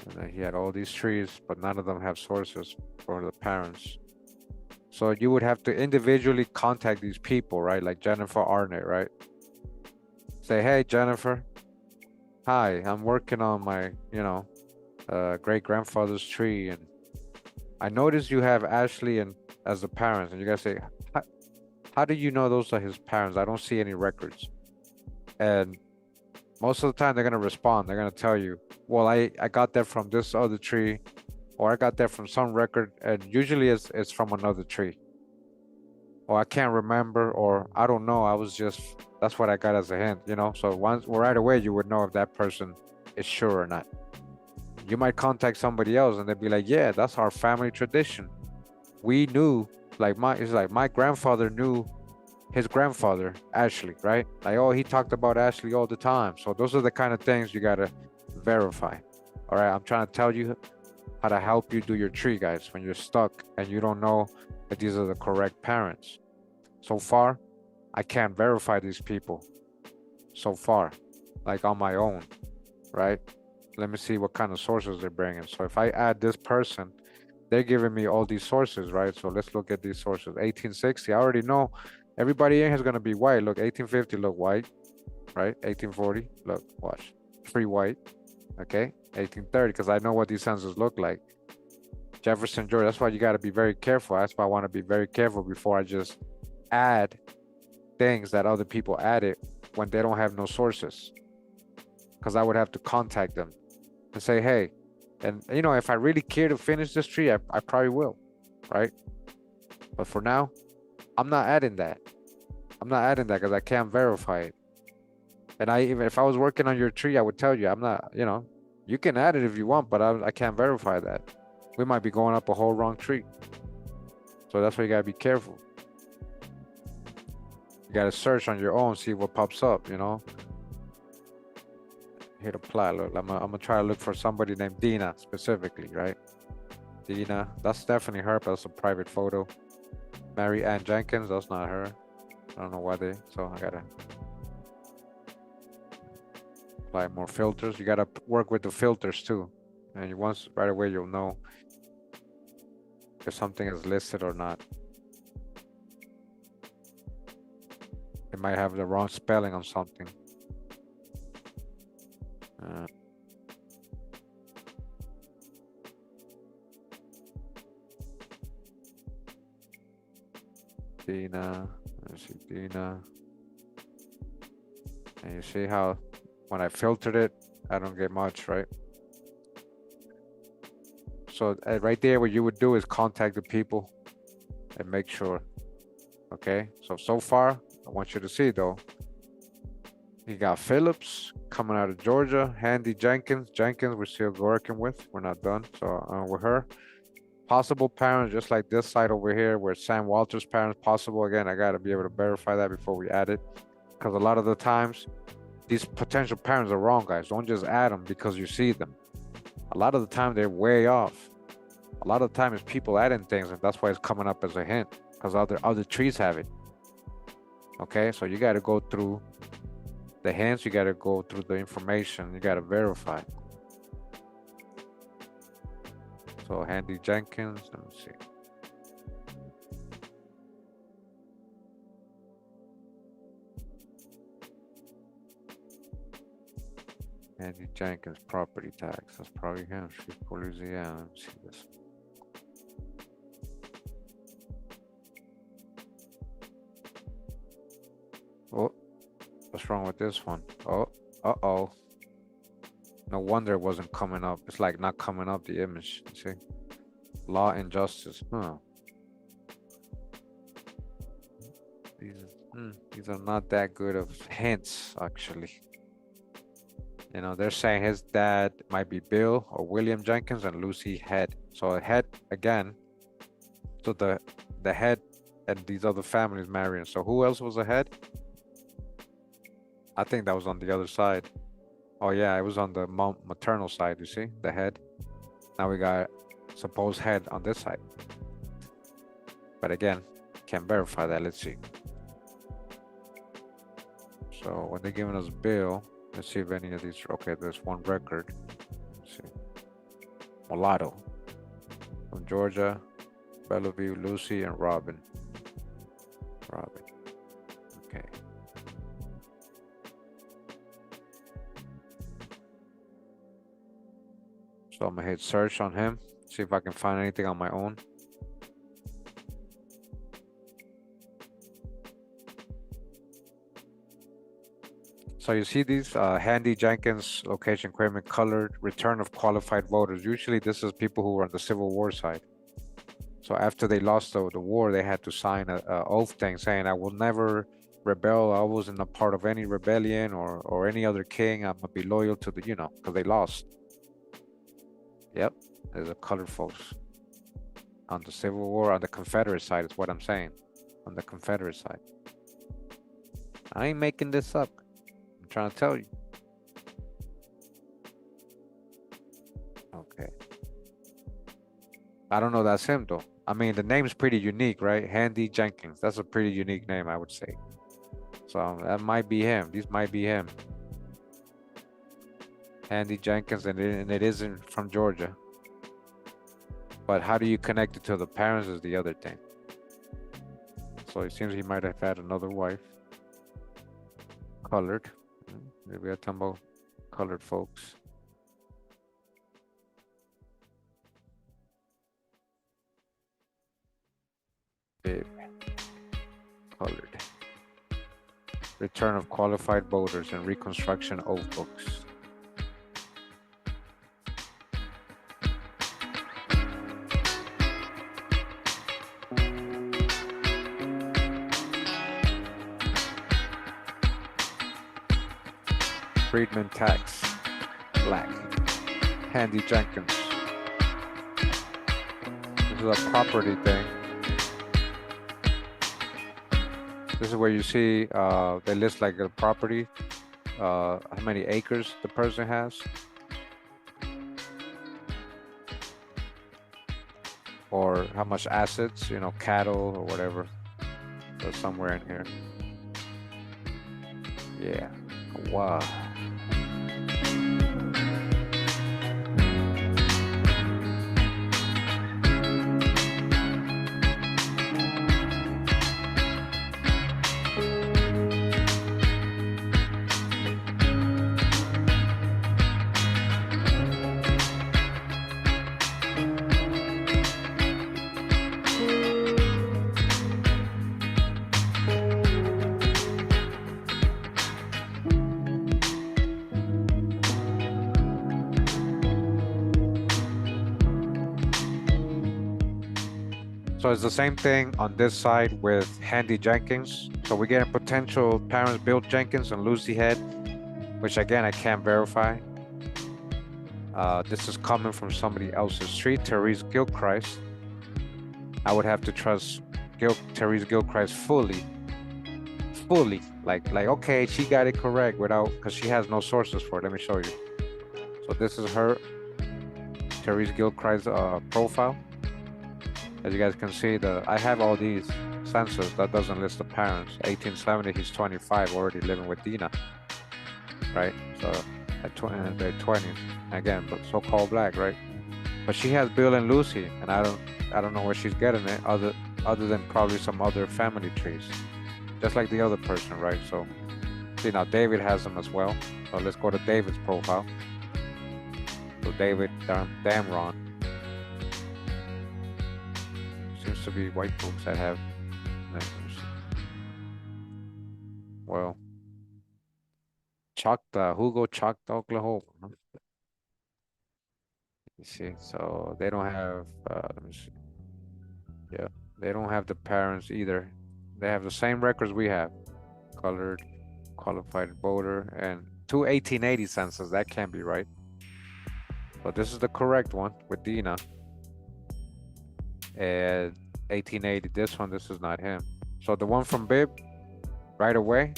and then he had all these trees, but none of them have sources for the parents. So you would have to individually contact these people, right? Like Jennifer Arnett, right? Say, hey, Jennifer, hi, I'm working on my, great grandfather's tree. And I noticed you have Ashley and as the parents. And you guys say, how do you know those are his parents? I don't see any records. And most of the time they're going to respond. They're going to tell you, well, I got that from this other tree, or I got that from some record. And usually it's from another tree. Or I can't remember, or I don't know. That's what I got as a hint, So right away, you would know if that person is sure or not. You might contact somebody else and they'd be like, yeah, that's our family tradition. We knew, my grandfather knew his grandfather, Ashley, right? Like, oh, he talked about Ashley all the time. So those are the kind of things you got to verify. All right, I'm trying to tell you how to help you do your tree, guys, when you're stuck and you don't know that these are the correct parents. So far, I can't verify these people. So far, like on my own, right? Let me see what kind of sources they're bringing. So if I add this person, they're giving me all these sources, right? So let's look at these sources. 1860, I already know everybody in here is going to be white. Look, 1850, look, white, right? 1840, look, watch. free white, okay? 1830, because I know what these censuses look like. Jefferson, Georgia. That's why you got to be very careful. That's why I want to be very careful before I just add things that other people added when they don't have no sources. Because I would have to contact them and say, hey, and you know, if I really care to finish this tree, I probably will, right? But for now, I'm not adding that. I'm not adding that because I can't verify it. And even if I was working on your tree, I would tell you, I'm not, you know, you can add it if you want, but I can't verify that. We might be going up a whole wrong tree. So that's why you gotta be careful. You gotta search on your own, see what pops up, you know. Hit apply. Look, I'm gonna try to look for somebody named Dina specifically, right? Dina, that's definitely her, but that's a private photo. Mary Ann Jenkins, that's not her. I don't know why so I gotta apply more filters. You gotta work with the filters too. And once right away you'll know if something is listed or not. It might have the wrong spelling on something. Dina, let's see, Dina. And you see how when I filtered it, I don't get much, right? So right there, what you would do is contact the people and make sure. Okay, so far, I want you to see though. You got Phillips coming out of Georgia, Handy Jenkins. We're still working with. We're not done. So with her, possible parents, just like this side over here, where Sam Walter's parents possible. Again, I got to be able to verify that before we add it, because a lot of the times, these potential parents are wrong, guys. Don't just add them because you see them. A lot of the time, they're way off. A lot of the time, it's people adding things, and that's why it's coming up as a hint, because other trees have it. Okay, so you got to go through the hints, you got to go through the information, you got to verify. So Handy Jenkins, let me see. Handy Jenkins property tax, that's probably him, Shreveport, Louisiana. Let me see this. Oh, what's wrong with this one? Oh, uh-oh. No wonder it wasn't coming up. It's like not coming up, the image, you see? Law and justice, huh? These are not that good of hints, actually. You know, they're saying his dad might be Bill or William Jenkins and Lucy Head. So Head, again, so the Head and these other families marrying. So who else was a Head? I think that was on the other side. Oh yeah, it was on the maternal side, you see, the Head. Now we got supposed Head on this side. But again, can't verify that, let's see. So when they're giving us Bill, let's see if any of these, okay, there's one record. Let's see. Mulatto from Georgia, Bellevue, Lucy, and Robin. Okay. So I'm gonna hit search on him, see if I can find anything on my own. So you see these Handy Jenkins, location, equipment, colored, return of qualified voters. Usually this is people who were on the Civil War side. So after they lost the war, they had to sign a oath thing saying, I will never rebel. I wasn't a part of any rebellion or any other king. I'm gonna be loyal to the, you know, because they lost. Yep, there's a colored folks on the Civil War, on the Confederate side is what I'm saying. On the Confederate side. I ain't making this up. I'm trying to tell you. Okay. I don't know that's him though. I mean, the name's pretty unique, right? Handy Jenkins. That's a pretty unique name, I would say. So that might be him. These might be him. Handy Jenkins, and it isn't from Georgia. But how do you connect it to the parents is the other thing. So it seems he might have had another wife. Colored. Maybe I talking about colored folks. Bib, colored. Return of qualified voters and reconstruction oath books. Freedman tax, black. Handy Jenkins. This is a property thing. This is where you see they list like a property, how many acres the person has, or how much assets, you know, cattle or whatever. So somewhere in here. Yeah. Wow. So it's the same thing on this side with Handy Jenkins. So we get a potential parents Bill Jenkins and Lucy Head, which again, I can't verify. This is coming from somebody else's street, Therese Gilchrist. I would have to trust Therese Gilchrist fully. Like, okay, she got it correct because she has no sources for it. Let me show you. So this is her, Therese Gilchrist profile. As you guys can see, I have all these census that doesn't list the parents. 1870, he's 25, already living with Dina, right? So at their 20s, again, but so-called black, right? But she has Bill and Lucy, and I don't know where she's getting it, other than probably some other family trees, just like the other person, right? So see, now David has them as well. So let's go to David's profile. So David, damn Ron. Seems to be white folks that have, well, Hugo Choctaw, Oklahoma. You see, so they don't have, let me see. Yeah, they don't have the parents either. They have the same records we have. Colored, qualified voter, and 1880 census. That can't be right. But this is the correct one with Dina. And 1880, this is not him. So the one from Bibb, right away.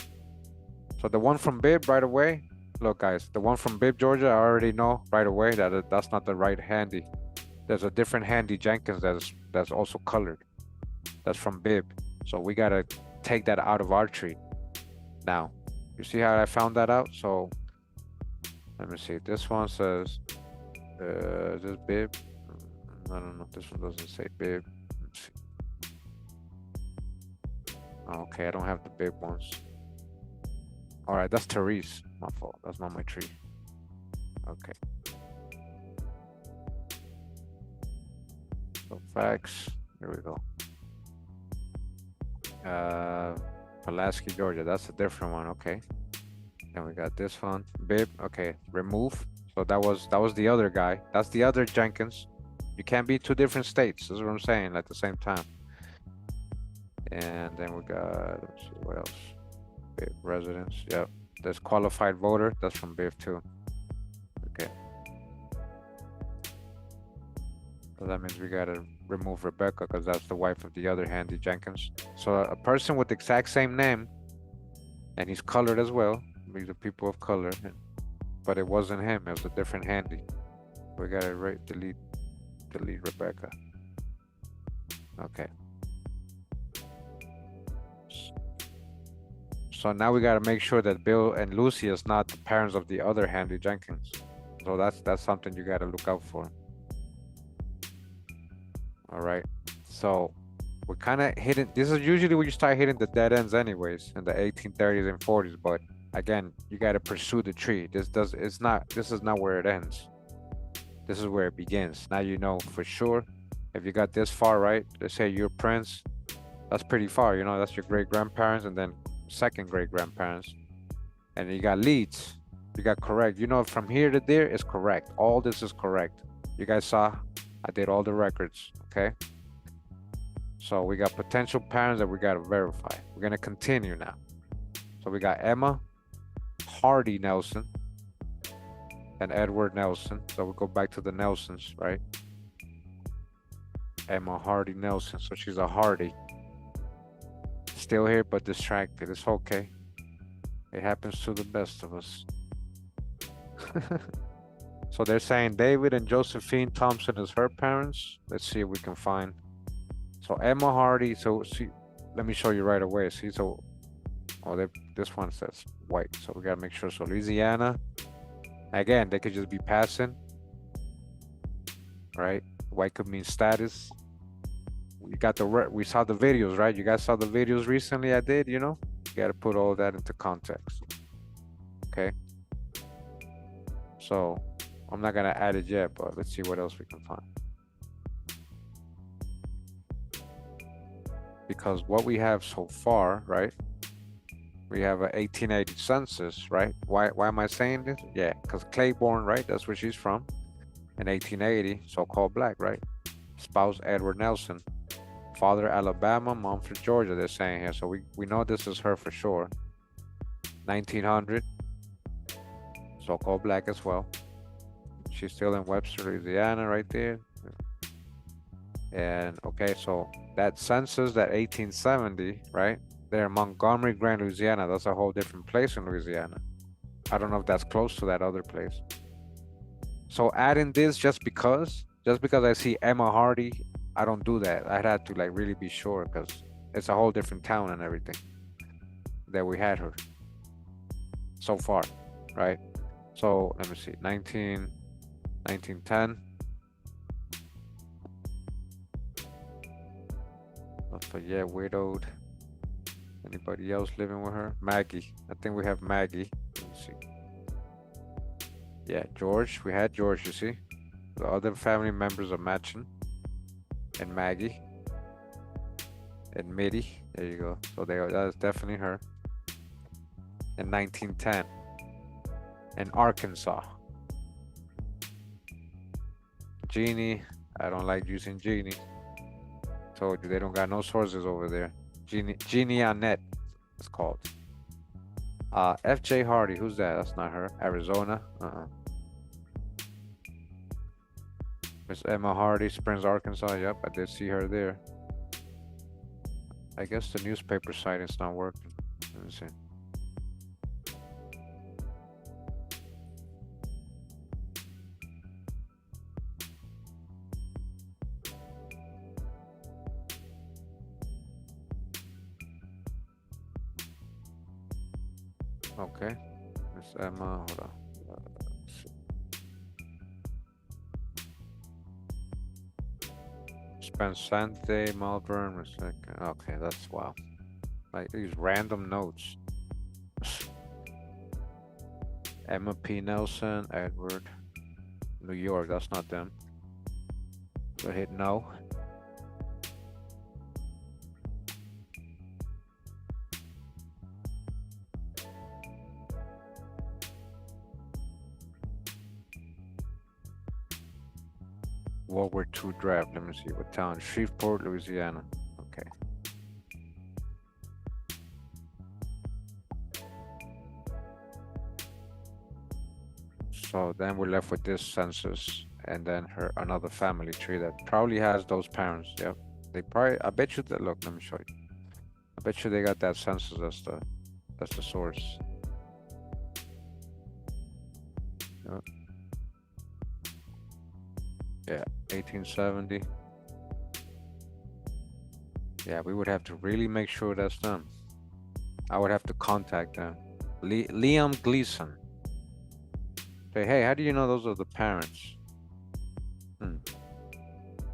So the one from Bibb, right away. Look, guys, the one from Bibb, Georgia, I already know right away that that's not the right Handy. There's a different Handy Jenkins that's also colored. That's from Bibb. So we gotta take that out of our tree. Now, you see how I found that out? So let me see. This one says, is this Bibb? I don't know. This one doesn't say Bibb. Let's see. Okay, I don't have the Bibb ones. All right, that's Therese. My fault. That's not my tree. Okay. So facts. Here we go. Pulaski, Georgia. That's a different one. Okay. Then we got this one. Bibb. Okay. Remove. So that was the other guy. That's the other Jenkins. You can't be two different states. That's what I'm saying at the same time. And then we got, let's see what else. Bibb residence. Yep. There's qualified voter. That's from Bibb too. Okay. So that means we gotta remove Rebecca because that's the wife of the other Handy Jenkins. So a person with the exact same name, and he's colored as well. These are people of color, but it wasn't him. It was a different Handy. We gotta delete Rebecca. Okay. So now we got to make sure that Bill and Lucy is not the parents of the other Handy Jenkins. So that's something you got to look out for. All right. So we're kind of hitting. This is usually when you start hitting the dead ends anyways in the 1830s and 40s. But Again, you got to pursue the tree. This is not where it ends. This is where it begins. Now you know for sure. If you got this far, right? Let's say you're Prince. That's pretty far, you know, that's your great grandparents and then second great grandparents. And you got leads. You got correct. You know, from here to there is correct. All this is correct. You guys saw I did all the records, okay? So we got potential parents that we got to verify. We're going to continue now. So we got Emma Hardy Nelson and Edward Nelson. So we go back to the Nelsons, right? Emma Hardy Nelson. So she's a Hardy. Still here, but distracted. It's okay. It happens to the best of us. So they're saying David and Josephine Thompson is her parents. Let's see if we can find. So Emma Hardy. So see, let me show you right away. See, so this one says white. So we gotta make sure. So Louisiana. Again, they could just be passing, right? White could mean status. We saw the videos, right? You guys saw the videos recently I did, you know? You got to put all that into context. Okay? So, I'm not going to add it yet, but let's see what else we can find. Because what we have so far, right? We have a 1880 census, right? Why am I saying this? Yeah, because Claiborne, right? That's where she's from. In 1880, so-called black, right? Spouse Edward Nelson. Father Alabama, mom from Georgia, they're saying here. So we know this is her for sure. 1900, so-called black as well. She's still in Webster, Louisiana, right there. And okay, so that census, that 1870, right? They're in Montgomery, Grand, Louisiana. That's a whole different place in Louisiana. I don't know if that's close to that other place. So adding this just because I see Emma Hardy, I don't do that. I'd have to like really be sure because it's a whole different town and everything that we had her so far, right? So let me see, 1910. So yeah, widowed. Anybody else living with her? Maggie. I think we have Maggie. Let me see. Yeah, George. We had George, you see. The other family members are matching. And Maggie. And Mitty. There you go. So that's definitely her. In 1910. In Arkansas. Jeannie. I don't like using Jeannie. Told you they don't got no sources over there. Jeannie Annette, it's called. FJ Hardy, who's that? That's not her. Arizona. Miss Emma Hardy, Springs, Arkansas. Yep, I did see her there. I guess the newspaper site is not working. Let me see. Okay, Miss Emma, hold on. Spensante, Malvern, okay, that's wow. Like these random notes. Emma P. Nelson, Edward, New York, that's not them. So hit no. World War II draft. Let me see what town. Shreveport, Louisiana. Okay. So then we're left with this census and then another family tree that probably has those parents. Yep. They probably, I bet you that, look, let me show you. I bet you they got that census as the source. Yep. Yeah, 1870. Yeah, we would have to really make sure that's them. I would have to contact them. Liam Gleason. Say, hey, how do you know those are the parents?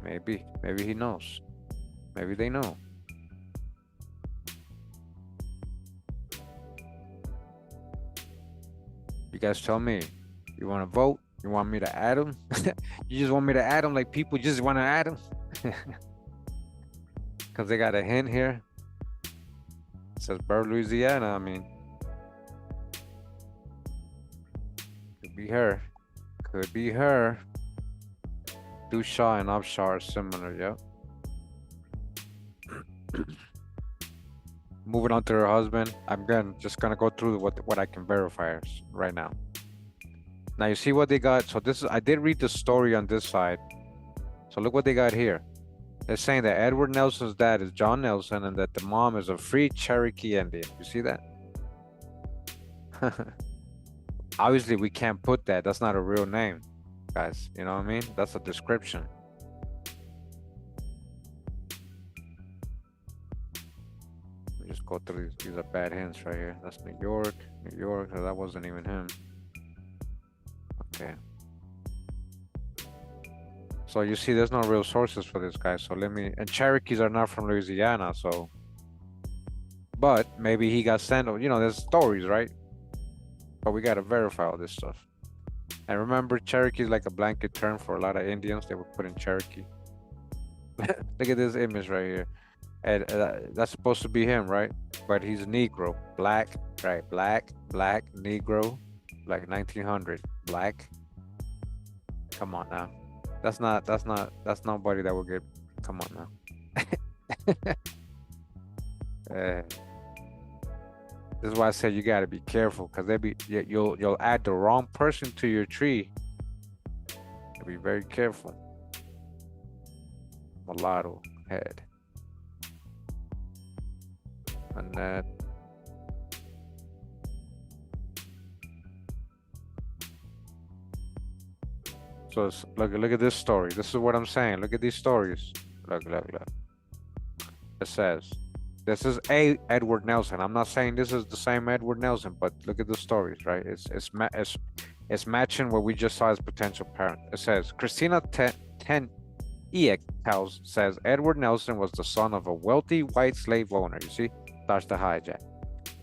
Maybe he knows. Maybe they know. You guys tell me. You want to vote? You want me to add them? You just want me to add them like people just want to add them? Because they got a hint here. It says Bird, Louisiana. I mean, could be her. Could be her. Dusha and Upshaw are similar, yep. Moving on to her husband. I'm just gonna go through what I can verify right now. Now you see what they got. So this is, I did read the story on this side. So look what they got here. They're saying that Edward Nelson's dad is John Nelson and that the mom is a free Cherokee Indian. You see that? Obviously, we can't put that. That's not a real name, guys. You know what I mean? That's a description. Let me just go through these. These are bad hints right here. That's New York. New York. So that wasn't even him. Okay. So you see, there's no real sources for this guy. So let me, and Cherokees are not from Louisiana, so, but maybe he got sent, you know, there's stories, right? But we got to verify all this stuff. And remember, Cherokee is like a blanket term for a lot of Indians. They would put in Cherokee. Look at this image right here. And that's supposed to be him, right? But he's Negro, black, right? Black, Negro, like 1900, black. Come on now. That's nobody that will get, come on now. This is why I said you gotta be careful, because you'll add the wrong person to your tree. Be very careful. Mulatto head. And that. So look at this story. This is what I'm saying. Look at these stories. Look. It says, this is Edward Nelson. I'm not saying this is the same Edward Nelson, but look at the stories, right? It's matching what we just saw as potential parent. It says Christina Eek says Edward Nelson was the son of a wealthy white slave owner. You see, starts the hijack,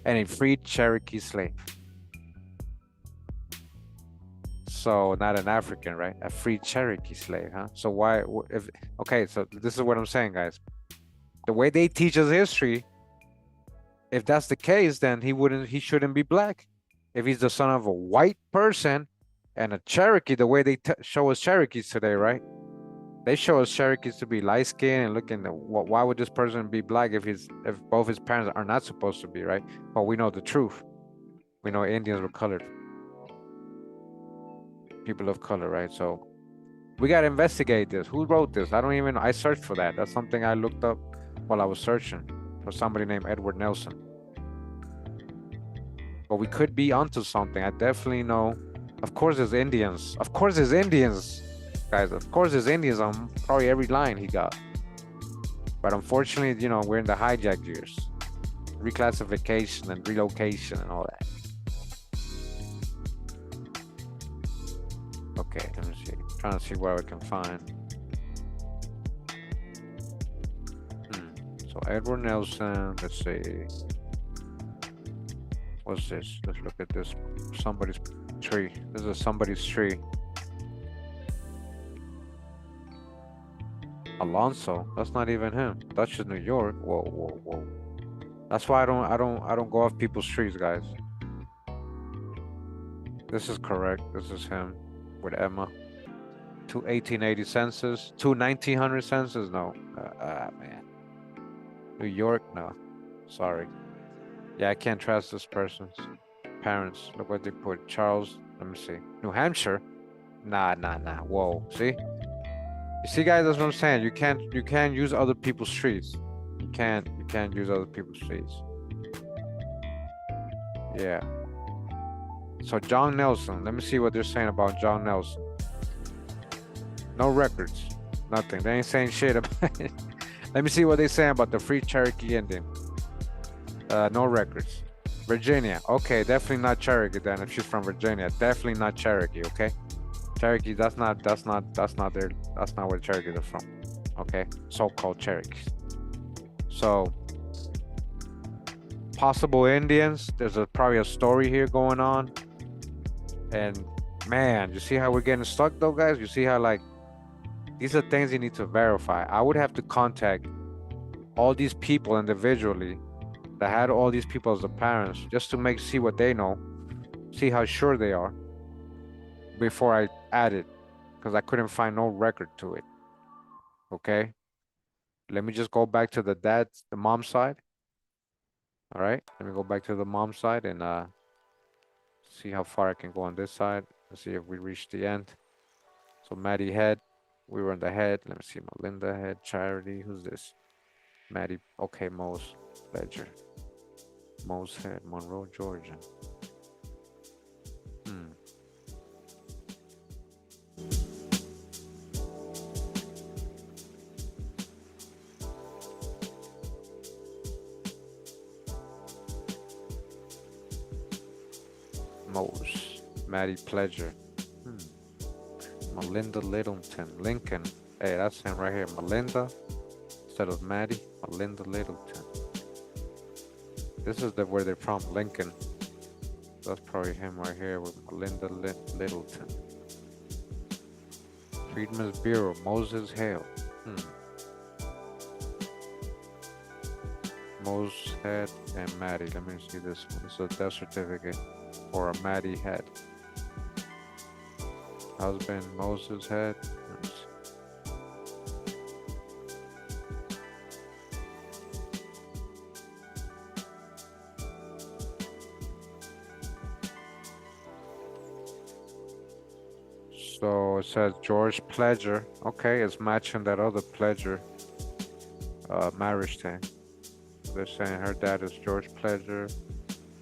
and a freed Cherokee slave. So not an African, right? A free Cherokee slave, huh? So why, if, okay, so this is what I'm saying, guys. The way they teach us history, if that's the case, then he shouldn't be black. If he's the son of a white person and a Cherokee, the way they show us Cherokees today, right? They show us Cherokees to be light skinned and looking, why would this person be black if both his parents are not supposed to be, right? But we know the truth. We know Indians were colored. People of color, right? So we got to investigate this. Who wrote this? I searched for that. That's something I looked up while I was searching for somebody named Edward Nelson. But we could be onto something. I definitely know. Of course there's Indians. Of course there's Indians, guys. Of course there's Indians on probably every line he got. But unfortunately, you know, we're in the hijack years. Reclassification and relocation and all that. Okay, let me see. I'm trying to see where I can find. So Edward Nelson, let's see. What's this? Let's look at this. Somebody's tree. This is somebody's tree. Alonso. That's not even him. That's just New York. Whoa. That's why I don't go off people's trees, guys. This is correct. This is him. With Emma. 2 1880 census, 2 1900 census. No, man. New York, no. Sorry. Yeah, I can't trust this person's parents. Look what they put. Charles. Let me see. New Hampshire. Nah. Whoa. See. You see, guys. That's what I'm saying. You can't use other people's streets. You can't use other people's streets. Yeah. So John Nelson, let me see what they're saying about John Nelson. No records, nothing. They ain't saying shit about it. Let me see what they're saying about the free Cherokee Indian. No records. Virginia, okay, definitely not Cherokee then. If she's from Virginia, definitely not Cherokee. Okay, Cherokee, that's not where Cherokees are from. Okay, so-called Cherokees. So possible Indians. There's probably a story here going on. And man, you see how we're getting stuck though, guys? You see how like these are things you need to verify. I would have to contact all these people individually that had all these people as the parents just to see what they know, see how sure they are before I add it, because I couldn't find no record to it. Okay, let me just go back to the mom side. All right, let me go back to the mom side and see how far I can go on this side. Let's see if we reach the end. So Maddie head, we were on the head. Let me see, Melinda head, Charity. Who's this? Maddie. Okay, Mose Ledger. Mose head, Monroe, Georgia. Hmm. Mose. Maddie Pledger. Hmm. Melinda Littleton. Lincoln. Hey, that's him right here. Melinda. Instead of Maddie, Melinda Littleton. This is where they're from, Lincoln. That's probably him right here with Melinda Littleton. Freedmen's Bureau, Moses Hale. Mose Head and Maddie. Let me see this one. This is a death certificate for a Maddie Head. Husband, Moses Head. So it says George Pledger. Okay, it's matching that other Pledger marriage thing. They're saying her dad is George Pledger,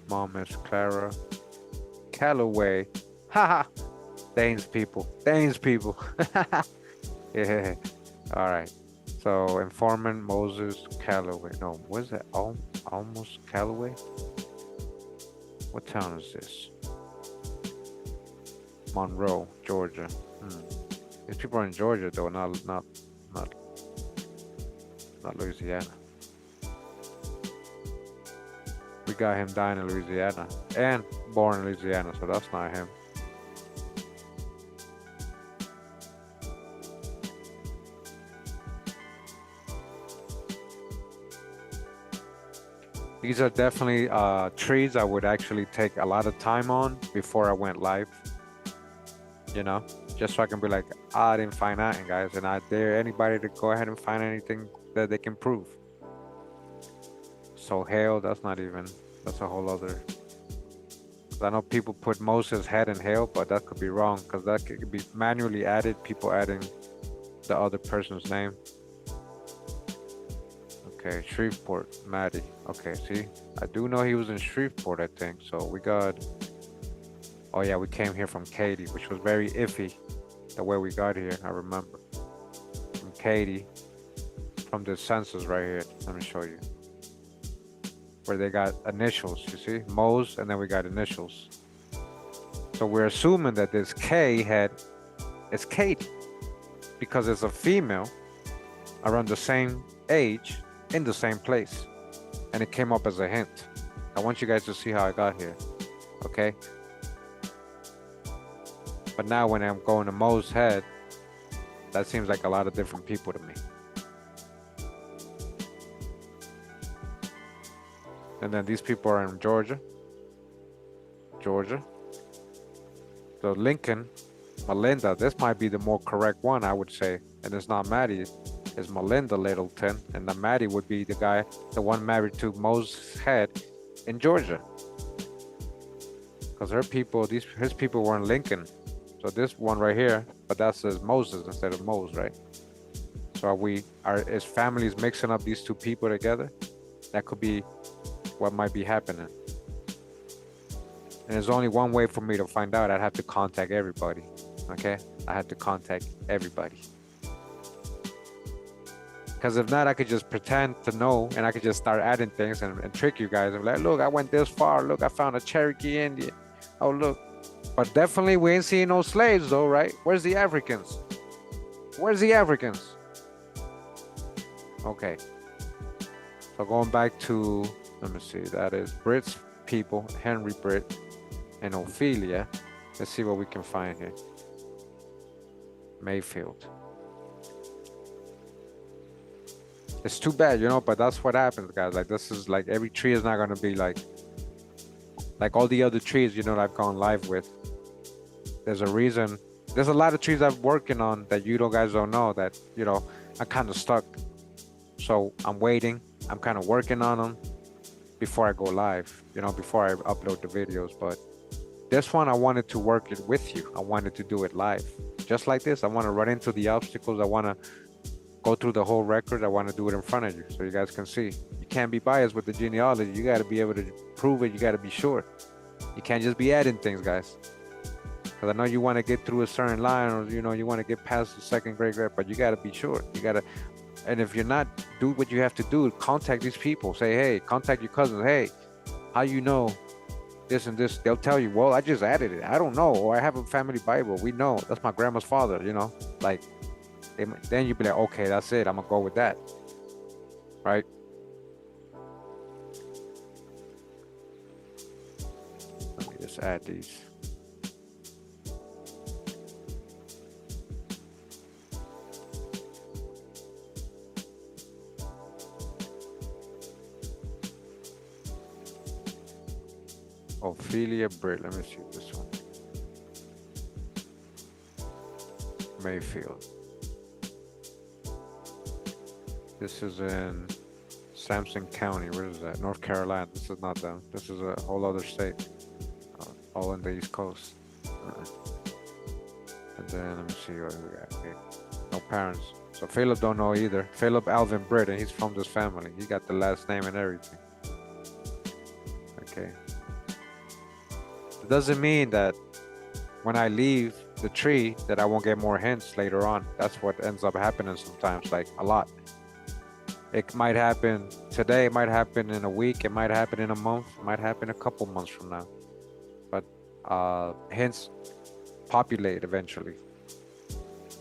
mom is Clara Calloway. Haha. Danes people. Yeah. All right. So informant Moses Calloway. No, what is that? Almost Calloway? What town is this? Monroe, Georgia. These people are in Georgia though, not Louisiana. We got him dying in Louisiana and born in Louisiana, so that's not him. These are definitely trees I would actually take a lot of time on before I went live. You know, just so I can be like, I didn't find anything, guys, and I dare anybody to go ahead and find anything that they can prove. So Hale, that's a whole other. I know people put Moses Head and Hale, but that could be wrong because that could be manually added, people adding the other person's name. Okay, Shreveport, Maddie. Okay, see, I do know he was in Shreveport, I think. So we got, oh yeah, we came here from Katy, which was very iffy the way we got here, I remember. From Katy, from the census right here. Let me show you. Where they got initials, you see? Mose, and then we got initials. So we're assuming that this K head is Katy because it's a female around the same age in the same place. And it came up as a hint. I want you guys to see how I got here, okay? But now when I'm going to Mo's head, that seems like a lot of different people to me. And then these people are in Georgia. So Lincoln, Melinda, this might be the more correct one, I would say. And it's not Maddie, it's Melinda Littleton. And the Maddie would be the one married to Mo's head in Georgia. Because his people were in Lincoln. So this one right here, but that says Moses instead of Mose, right? So is families mixing up these two people together? That could be what might be happening. And there's only one way for me to find out. I'd have to contact everybody, okay? I have to contact everybody. Because if not, I could just pretend to know and I could just start adding things and trick you guys. I'm like, look, I went this far. Look, I found a Cherokee Indian. Oh, look. But definitely we ain't seeing no slaves though, right? Where's the Africans? Okay. So going back to, let me see, that is Brit's people, Henry Britt and Ophelia. Let's see what we can find here. Mayfield. It's too bad, you know, but that's what happens, guys. Like, this is like, every tree is not gonna be like all the other trees, you know, that I've gone live with. There's a reason. There's a lot of trees I'm working on that you guys don't know, that, you know, I'm kind of stuck. So I'm waiting. I'm kind of working on them before I go live, you know, before I upload the videos. But this one, I wanted to work it with you. I wanted to do it live. Just like this, I want to run into the obstacles. I want to go through the whole record. I want to do it in front of you so you guys can see. You can't be biased with the genealogy. You got to be able to prove it. You got to be sure. You can't just be adding things, guys. Because I know you want to get through a certain line, or, you know, you want to get past the second grade, but you got to be sure. You got to, and if you're not, do what you have to do. Contact these people. Say, hey, contact your cousins. Hey, how you know this and this? They'll tell you, well, I just added it. I don't know. Or I have a family Bible. We know. That's my grandma's father, you know? Like, then you'd be like, okay, that's it. I'm going to go with that. Right? Let me just add these. Ophelia Britt. Let me see this one. Mayfield. This is in Sampson County. Where is that? North Carolina. This is not them. This is a whole other state. All in the East Coast. And then let me see what we got here. No parents. So Philip don't know either. Philip Alvin Britt, and he's from this family. He got the last name and everything. Okay. It doesn't mean that when I leave the tree that I won't get more hints later on. That's what ends up happening sometimes, like a lot. It might happen today, it might happen in a week, it might happen in a month, it might happen a couple months from now. But hints populate eventually.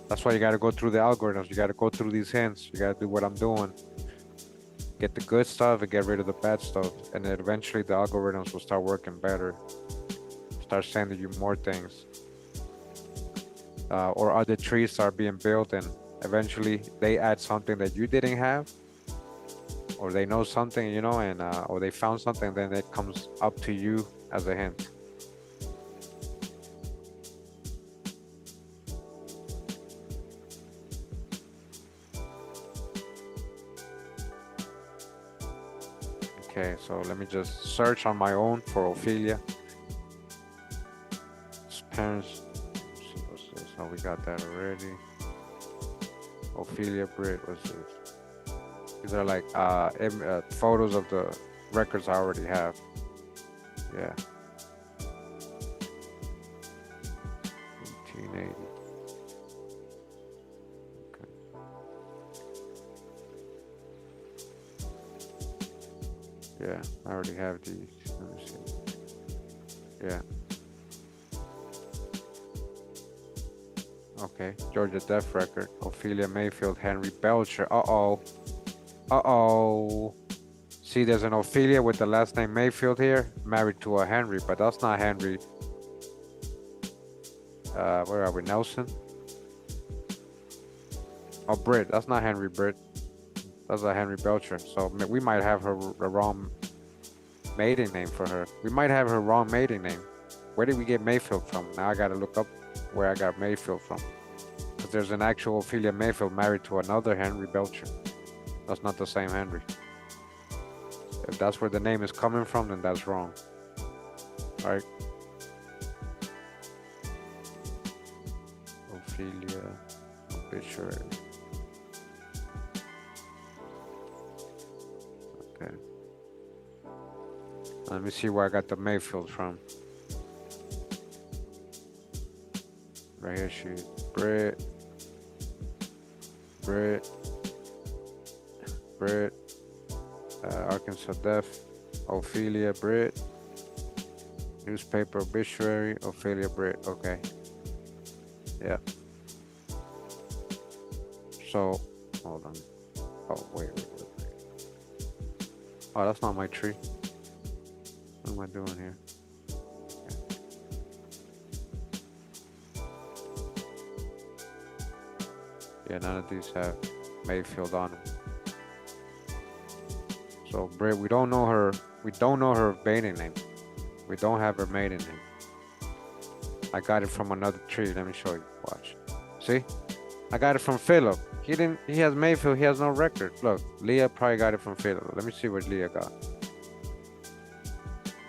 That's why you got to go through the algorithms. You got to go through these hints. You got to do what I'm doing. Get the good stuff and get rid of the bad stuff. And then eventually the algorithms will start working better. Start sending you more things. Or other trees start being built, and eventually they add something that you didn't have. Or they know something, you know, and or they found something, then it comes up to you as a hint. Okay, so let me just search on my own for Ophelia. His parents, let's see, what's this? Oh, we got that already. Ophelia Britt, what's this? These are like photos of the records I already have. Yeah. 1880. Okay. Yeah, I already have these. Let me see. Yeah. Okay, Georgia death record. Ophelia Mayfield, Henry Belcher. Uh-oh. Uh-oh. See, there's an Ophelia with the last name Mayfield here, married to a Henry, but that's not Henry. Where are we? Nelson? Oh, Britt. That's not Henry Britt. That's a Henry Belcher. So we might have the wrong maiden name for her. We might have her wrong maiden name. Where did we get Mayfield from? Now I got to look up where I got Mayfield from. Because there's an actual Ophelia Mayfield married to another Henry Belcher. That's not the same Henry. If that's where the name is coming from, then that's wrong. All right. Ophelia obituary. Okay. Let me see where I got the Mayfield from. Right here, she Britt, Arkansas death, Ophelia Britt, newspaper obituary, Ophelia Britt. Okay. Yeah. So, hold on. Oh, wait. Oh, that's not my tree. What am I doing here? Okay. Yeah, none of these have Mayfield on them. So Brit, we don't know her. We don't know her maiden name. We don't have her maiden name. I got it from another tree. Let me show you. Watch. See? I got it from Philip. He didn't. He has Mayfield. He has no record. Look, Leah probably got it from Philip. Let me see what Leah got.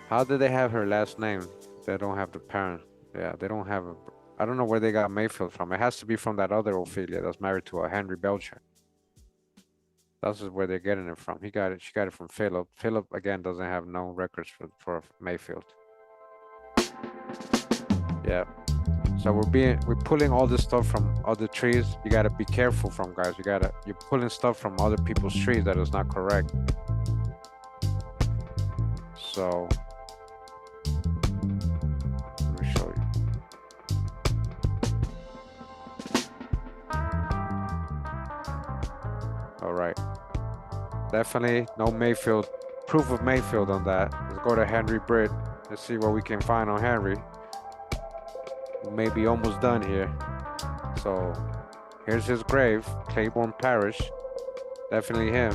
How did they have her last name? They don't have the parent. Yeah, they don't have a. I don't know where they got Mayfield from. It has to be from that other Ophelia that's married to a Henry Belcher. That's where they're getting it from. He got it. She got it from Philip. Philip again doesn't have no records for Mayfield. Yeah. So we're pulling all this stuff from other trees. You gotta be careful from guys. You're pulling stuff from other people's trees that is not correct. So let me show you. All right. Definitely no Mayfield. Proof of Mayfield on that. Let's go to Henry Britt. Let's see what we can find on Henry. We may be almost done here. So here's his grave, Claiborne Parish. Definitely him.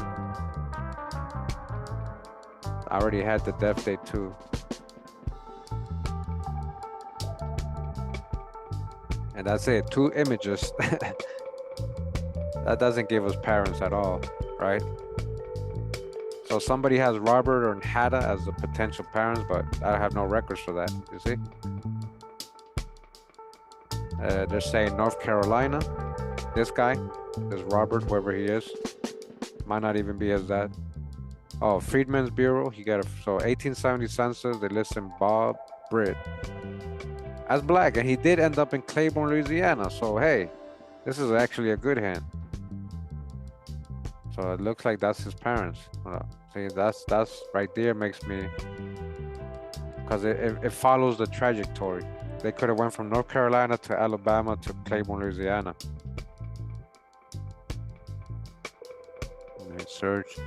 I already had the death date too. And that's it, 2 images. That doesn't give us parents at all, right? So somebody has Robert or Hada as the potential parents, but I have no records for that, you see? They're saying North Carolina. This guy is Robert, whoever he is. Might not even be as that. Oh, Freedmen's Bureau. He got a, so 1870 census. They list him Bob Britt as black, and he did end up in Claiborne, Louisiana. So hey, this is actually a good hand. So it looks like that's his parents. See, that's right there makes me, because it follows the trajectory. They could have went from North Carolina to Alabama to Claiborne, Louisiana. And they search.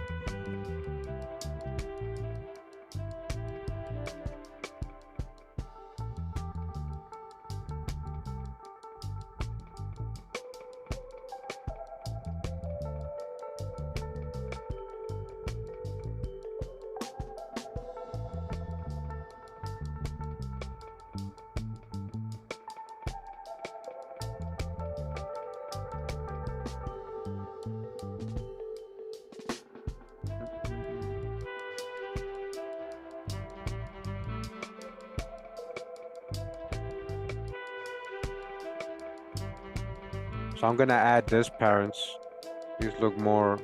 So I'm gonna add this parents. These look more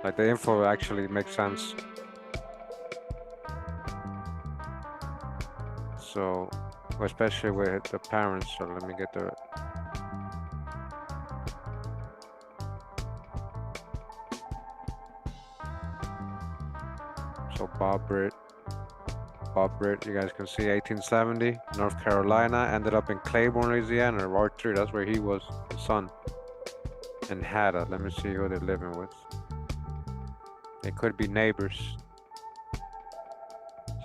like the info actually makes sense. So, especially with the parents. So let me get the. So Bob Britt, you guys can see 1870, North Carolina, ended up in Claiborne, Louisiana, R3, that's where he was, his son. And Hada, let me see who they're living with. They could be neighbors.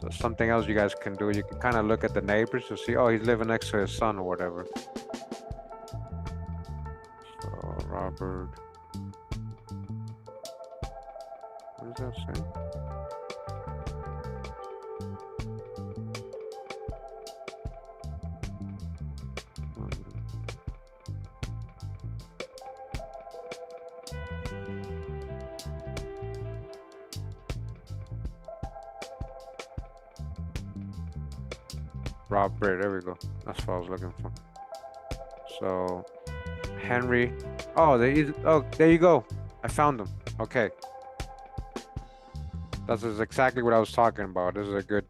So something else you guys can do, you can kind of look at the neighbors to see, oh, he's living next to his son or whatever. So Robert, what does that say? Robert, there we go. That's what I was looking for. So Henry. Oh, there you go. I found him. Okay. This is exactly what I was talking about. This is a good.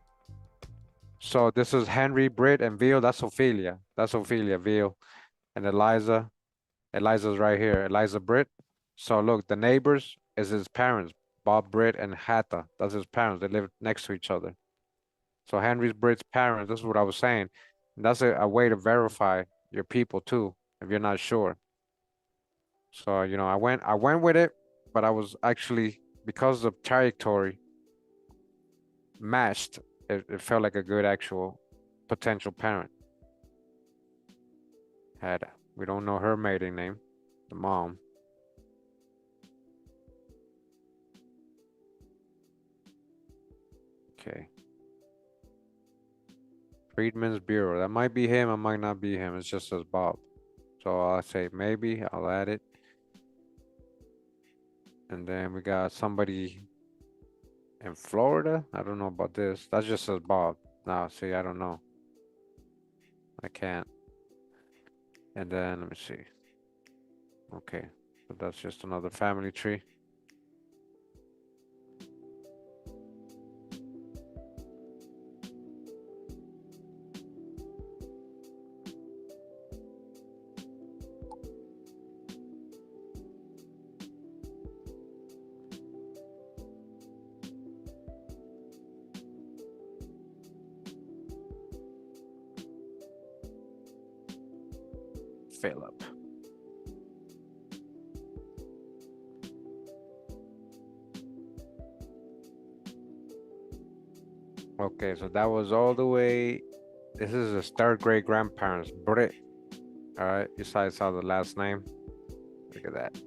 So this is Henry, Britt, and Veal. That's Ophelia. That's Ophelia, Veal. And Eliza. Eliza's right here. Eliza Britt. So look, the neighbors is his parents, Bob Britt and Hatta. That's his parents. They live next to each other. So Henry's Britt's parents, this is what I was saying. And that's a way to verify your people too, if you're not sure. So, you know, I went with it, but I was actually, because the trajectory matched, it felt like a good actual potential parent. We don't know her maiden name. the mom. Okay. Freedmen's Bureau. That might be him. It might not be him. It just says Bob. So I'll say maybe. I'll add it. And then we got somebody in Florida. I don't know about this. That just says Bob. Now, see, I don't know. I can't. And then let me see. Okay. So that's just another family tree. Philip. Okay, so that was all the way. This is his third great grandparents, Brit. All right, you saw the last name. Look at that.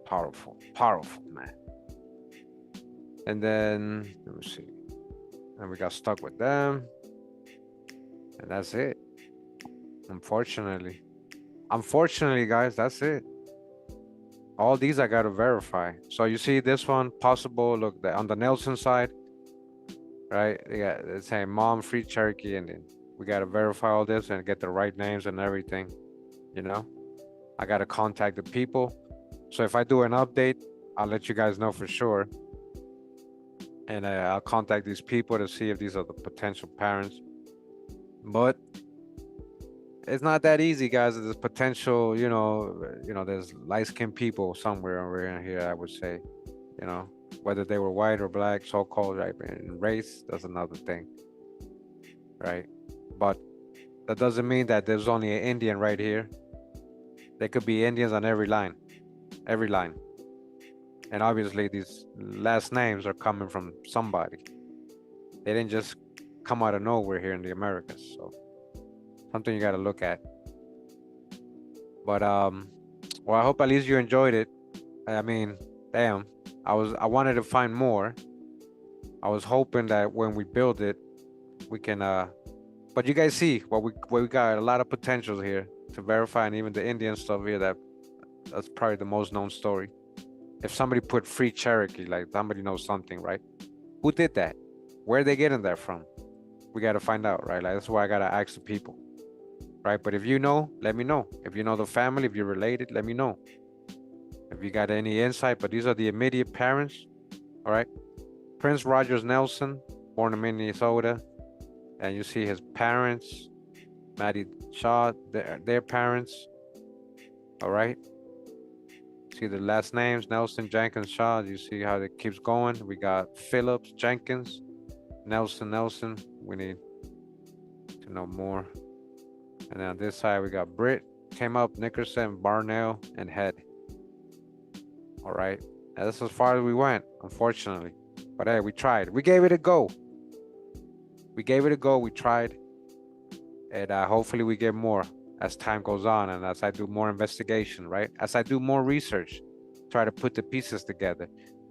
Powerful, powerful, man. And then, let me see. And we got stuck with them. And that's it. Unfortunately. Unfortunately, guys, that's it. All these I gotta verify. So you see this one, possible, look, on the Nelson side, right? Yeah, it's saying mom, free Cherokee Indian. We gotta verify all this and get the right names and everything, you know? I gotta contact the people. So if I do an update, I'll let you guys know for sure. And I'll contact these people to see if these are the potential parents. But it's not that easy, guys. There's potential, there's light-skinned people somewhere over in here, I would say, whether they were white or black, so-called, right? And race, that's another thing, right? But that doesn't mean that there's only an Indian right here. There could be Indians on every line. And obviously, these last names are coming from somebody. They didn't just come out of nowhere here in the Americas. So something you got to look at. But well, I hope at least you enjoyed it. I mean, damn, I wanted to find more. I was hoping that when we build it, we can but you guys see what we got, a lot of potentials here to verify, and even the Indian stuff here, that's probably the most known story. If somebody put free Cherokee, like somebody knows something, right? Who did that? Where are they getting that from? We got to find out, right? Like, that's why I got to ask the people, right? But if you know, let me know. If you know the family, if you're related, let me know. If you got any insight, but these are the immediate parents, all right? Prince Rogers Nelson, born in Minnesota, and you see his parents, Maddie Shaw, their parents, all right? See the last names, Nelson, Jenkins, Shaw. You see how it keeps going. We got Phillips, Jenkins, Nelson. We need to know more. And then on this side, we got Britt, came up, Nickerson, Barnell, and Head. All right. And that's as far as we went, unfortunately. But hey, we tried. We gave it a go. We tried. And hopefully we get more as time goes on and as I do more investigation, right? As I do more research, try to put the pieces together.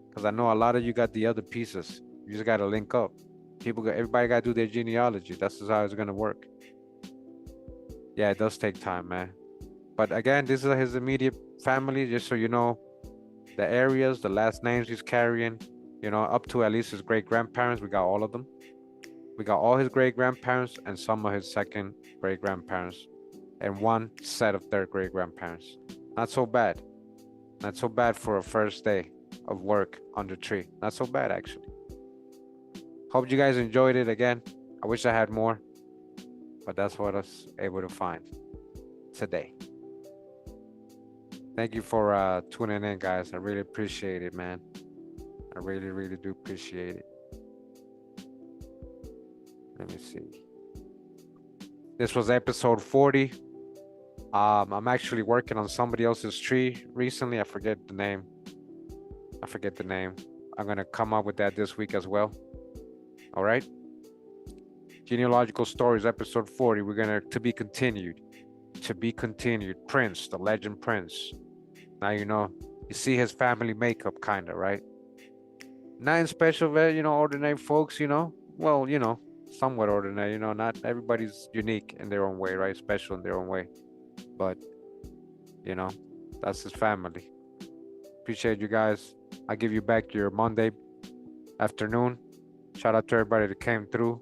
Because I know a lot of you got the other pieces. You just got to link up. Everybody got to do their genealogy. That's just how it's going to work. Yeah, it does take time, man. But again, this is his immediate family, just so you know the areas, the last names he's carrying, up to at least his great grandparents. We got all of them. We got all his great grandparents and some of his second great grandparents and one set of third great grandparents. Not so bad. Not so bad for a first day of work on the tree. Not so bad, actually. Hope you guys enjoyed it again. I wish I had more, but that's what I was able to find today. Thank you for tuning in, guys. I really appreciate it, man. I really, really do appreciate it. Let me see. This was episode 40. I'm actually working on somebody else's tree recently. I forget the name. I'm going to come up with that this week as well. All right. Genealogical Stories, episode 40. We're going to be continued. Prince, the legend Prince. Now you know. You see his family makeup, kind of, right? Nothing special, very, ordinary folks, Well, somewhat ordinary, not everybody's unique in their own way, right? Special in their own way. But, you know, that's his family. Appreciate you guys. I'll give you back your Monday afternoon. Shout out to everybody that came through.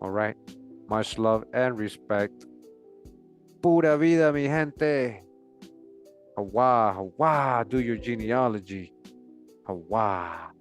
All right. Much love and respect. Pura vida, mi gente. Hawa, Hawa, do your genealogy. Hawa.